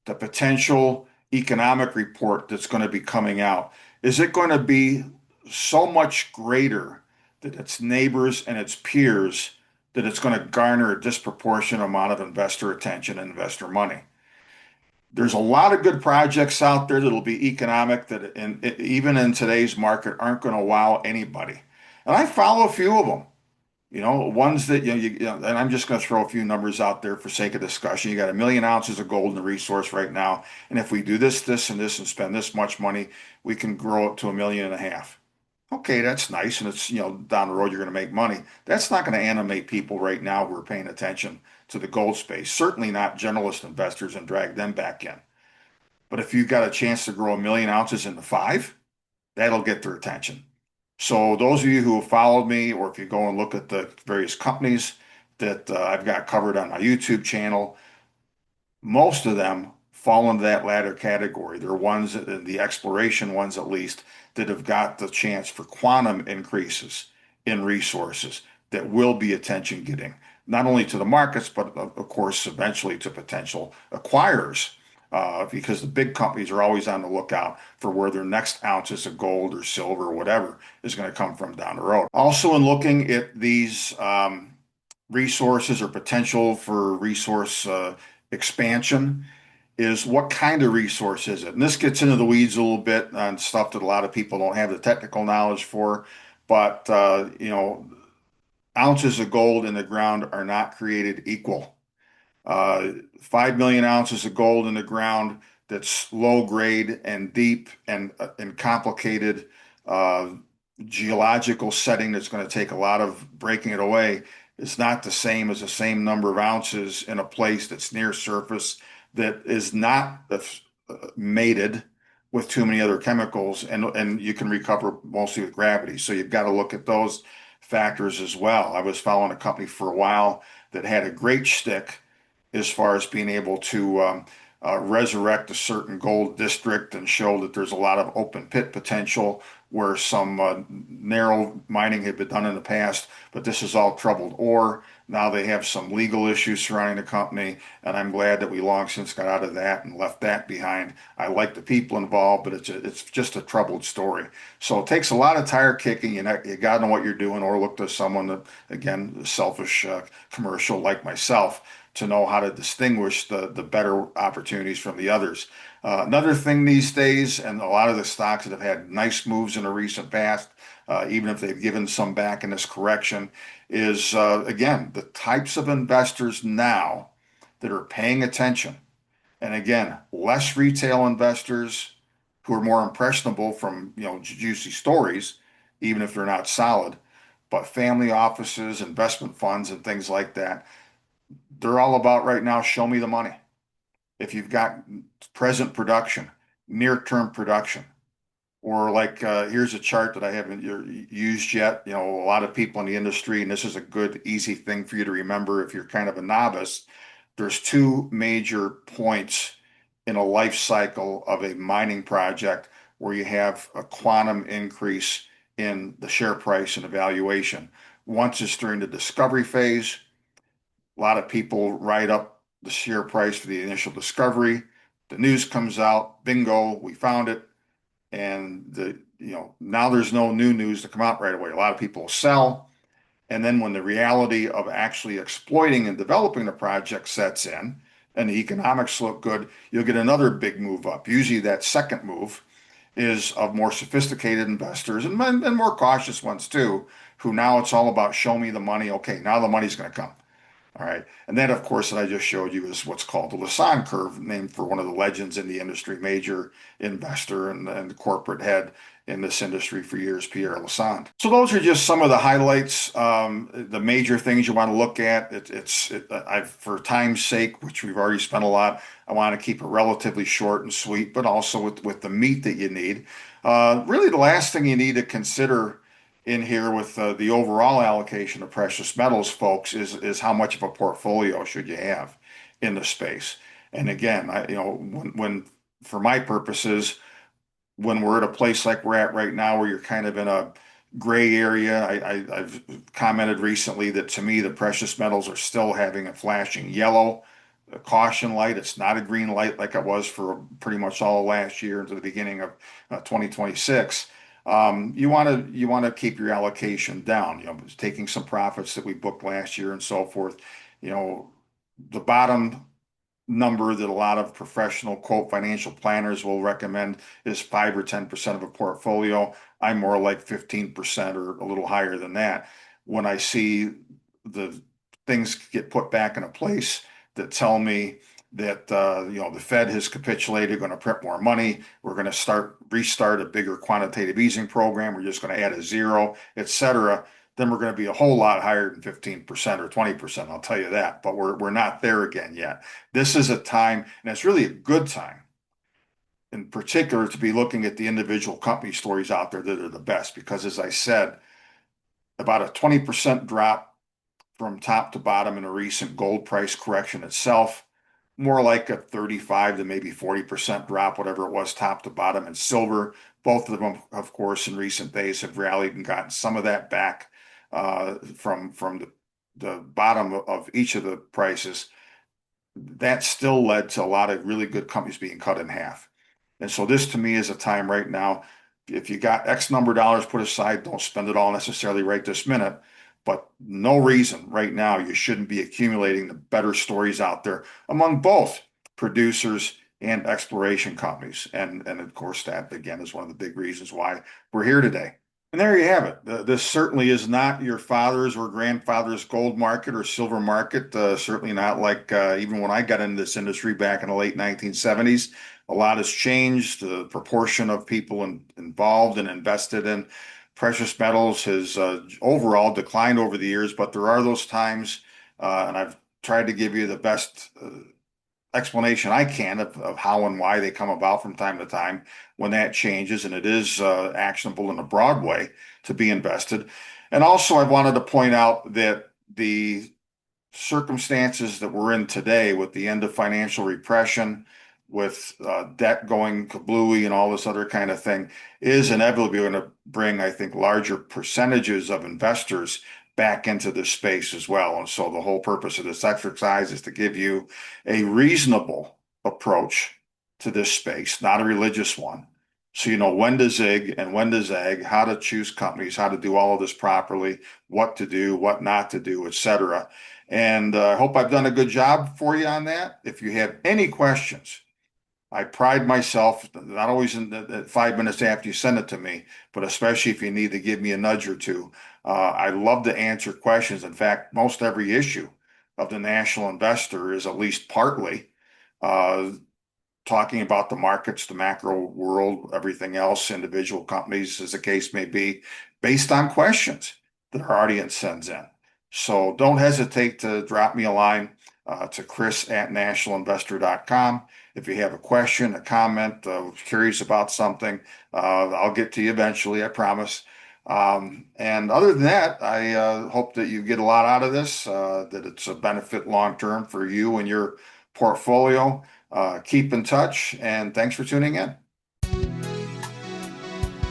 the potential economic report that's going to be coming out, is it going to be so much greater than its neighbors and its peers that it's going to garner a disproportionate amount of investor attention and investor money? There's a lot of good projects out there that'll be economic that even in today's market aren't going to wow anybody. And I follow a few of them. Ones that, and I'm just going to throw a few numbers out there for sake of discussion. You got 1 million ounces of gold in the resource right now. And if we do this, this, and this, and spend this much money, we can grow it to 1.5 million. Okay, that's nice. And it's, down the road, you're going to make money. That's not going to animate people right now who are paying attention to the gold space. Certainly not generalist investors and drag them back in. But if you've got a chance to grow 1 million ounces into five, that'll get their attention. So those of you who have followed me, or if you go and look at the various companies that I've got covered on my YouTube channel, most of them fall into that latter category. They're ones, the exploration ones at least, that have got the chance for quantum increases in resources that will be attention getting, not only to the markets, but of course, eventually to potential acquirers. Because the big companies are always on the lookout for where their next ounces of gold or silver or whatever is going to come from down the road. Also, in looking at these resources or potential for resource expansion, is what kind of resource is it? And this gets into the weeds a little bit on stuff that a lot of people don't have the technical knowledge for. But, ounces of gold in the ground are not created equal. 5 million ounces of gold in the ground that's low grade and deep and complicated uh, geological setting that's going to take a lot of breaking it away. It's not the same as the same number of ounces in a place that's near surface that is not mated with too many other chemicals, and you can recover mostly with gravity. So you've got to look at those factors as well. I was following a company for a while that had a great shtick as far as being able to resurrect a certain gold district and show that there's a lot of open pit potential where some narrow mining had been done in the past, but this is all troubled ore. Now they have some legal issues surrounding the company, and I'm glad that we long since got out of that and left that behind. I like the people involved, but it's just a troubled story. So it takes a lot of tire kicking. You got to know what you're doing, or look to someone that, again, selfish commercial like myself, to know how to distinguish the better opportunities from the others. Another thing these days, and a lot of the stocks that have had nice moves in the recent past, even if they've given some back in this correction, is again, the types of investors now that are paying attention. And again, less retail investors who are more impressionable from, juicy stories, even if they're not solid, but family offices, investment funds, and things like that. They're all about right now, show me the money. If you've got present production, near-term production, or like here's a chart that I haven't used yet. A lot of people in the industry, and this is a good, easy thing for you to remember if you're kind of a novice. There's two major points in a life cycle of a mining project where you have a quantum increase in the share price and evaluation. Once it's during the discovery phase. A lot of people write up the share price for the initial discovery. The news comes out, bingo, we found it. And now there's no new news to come out right away. A lot of people sell. And then when the reality of actually exploiting and developing the project sets in and the economics look good, you'll get another big move up. Usually that second move is of more sophisticated investors and more cautious ones too, who now it's all about show me the money. Okay, now the money's going to come. All right. And that, of course, that I just showed you is what's called the Lassonde curve, named for one of the legends in the industry, major investor and the corporate head in this industry for years, Pierre Lassonde. So those are just some of the highlights, the major things you want to look at. For time's sake, which we've already spent a lot, I want to keep it relatively short and sweet, but also with the meat that you need. Really, the last thing you need to consider in here with the overall allocation of precious metals, folks, is how much of a portfolio should you have in the space. And again, when for my purposes, when we're at a place like we're at right now, where you're kind of in a gray area, I've commented recently that to me the precious metals are still having a flashing yellow a caution light. It's not a green light like it was for pretty much all last year into the beginning of 2026. You want to keep your allocation down, taking some profits that we booked last year and so forth. The bottom number that a lot of professional quote financial planners will recommend is 5 or 10% of a portfolio. I'm more like 15% or a little higher than that. When I see the things get put back in a place that tell me that the Fed has capitulated, going to print more money. We're going to restart a bigger quantitative easing program. We're just going to add a zero, et cetera. Then we're going to be a whole lot higher than 15% or 20%. I'll tell you that. But we're not there again yet. This is a time, and it's really a good time, in particular, to be looking at the individual company stories out there that are the best. Because as I said, about a 20% drop from top to bottom in a recent gold price correction itself, more like a 35 to maybe 40% drop, whatever it was, top to bottom. And silver, both of them, of course, in recent days have rallied and gotten some of that back from the bottom of each of the prices. That still led to a lot of really good companies being cut in half. And so this to me is a time right now, if you got X number of dollars put aside, don't spend it all necessarily right this minute. But no reason right now you shouldn't be accumulating the better stories out there among both producers and exploration companies. And of course, that again is one of the big reasons why we're here today. And there you have it. This certainly is not your father's or grandfather's gold market or silver market. Certainly not like even when I got into this industry back in the late 1970s. A lot has changed. The proportion of people involved and invested in precious metals has overall declined over the years, but there are those times, and I've tried to give you the best explanation I can of how and why they come about from time to time when that changes, and it is actionable in a broad way to be invested. And also, I wanted to point out that the circumstances that we're in today with the end of financial repression, with debt going kablooey and all this other kind of thing, is inevitably going to bring, I think, larger percentages of investors back into this space as well. And so the whole purpose of this exercise is to give you a reasonable approach to this space, not a religious one. So you know when to zig and when to zag, how to choose companies, how to do all of this properly, what to do, what not to do, etc. And I hope I've done a good job for you on that. If you have any questions, I pride myself, not always in the 5 minutes after you send it to me, but especially if you need to give me a nudge or two. I love to answer questions. In fact, most every issue of the National Investor is at least partly talking about the markets, the macro world, everything else, individual companies, as the case may be, based on questions that our audience sends in. So don't hesitate to drop me a line to chris@nationalinvestor.com. If you have a question, a comment, curious about something, I'll get to you eventually, I promise. And other than that, I hope that you get a lot out of this, that it's a benefit long-term for you and your portfolio. Keep in touch, and thanks for tuning in.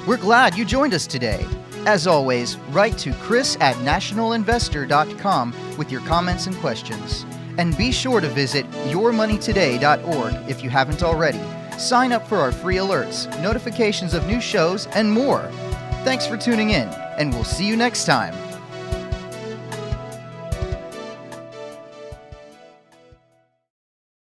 We're glad you joined us today. As always, write to chris@nationalinvestor.com with your comments and questions. And be sure to visit yourmoneytoday.org if you haven't already. Sign up for our free alerts, notifications of new shows, and more. Thanks for tuning in, and we'll see you next time.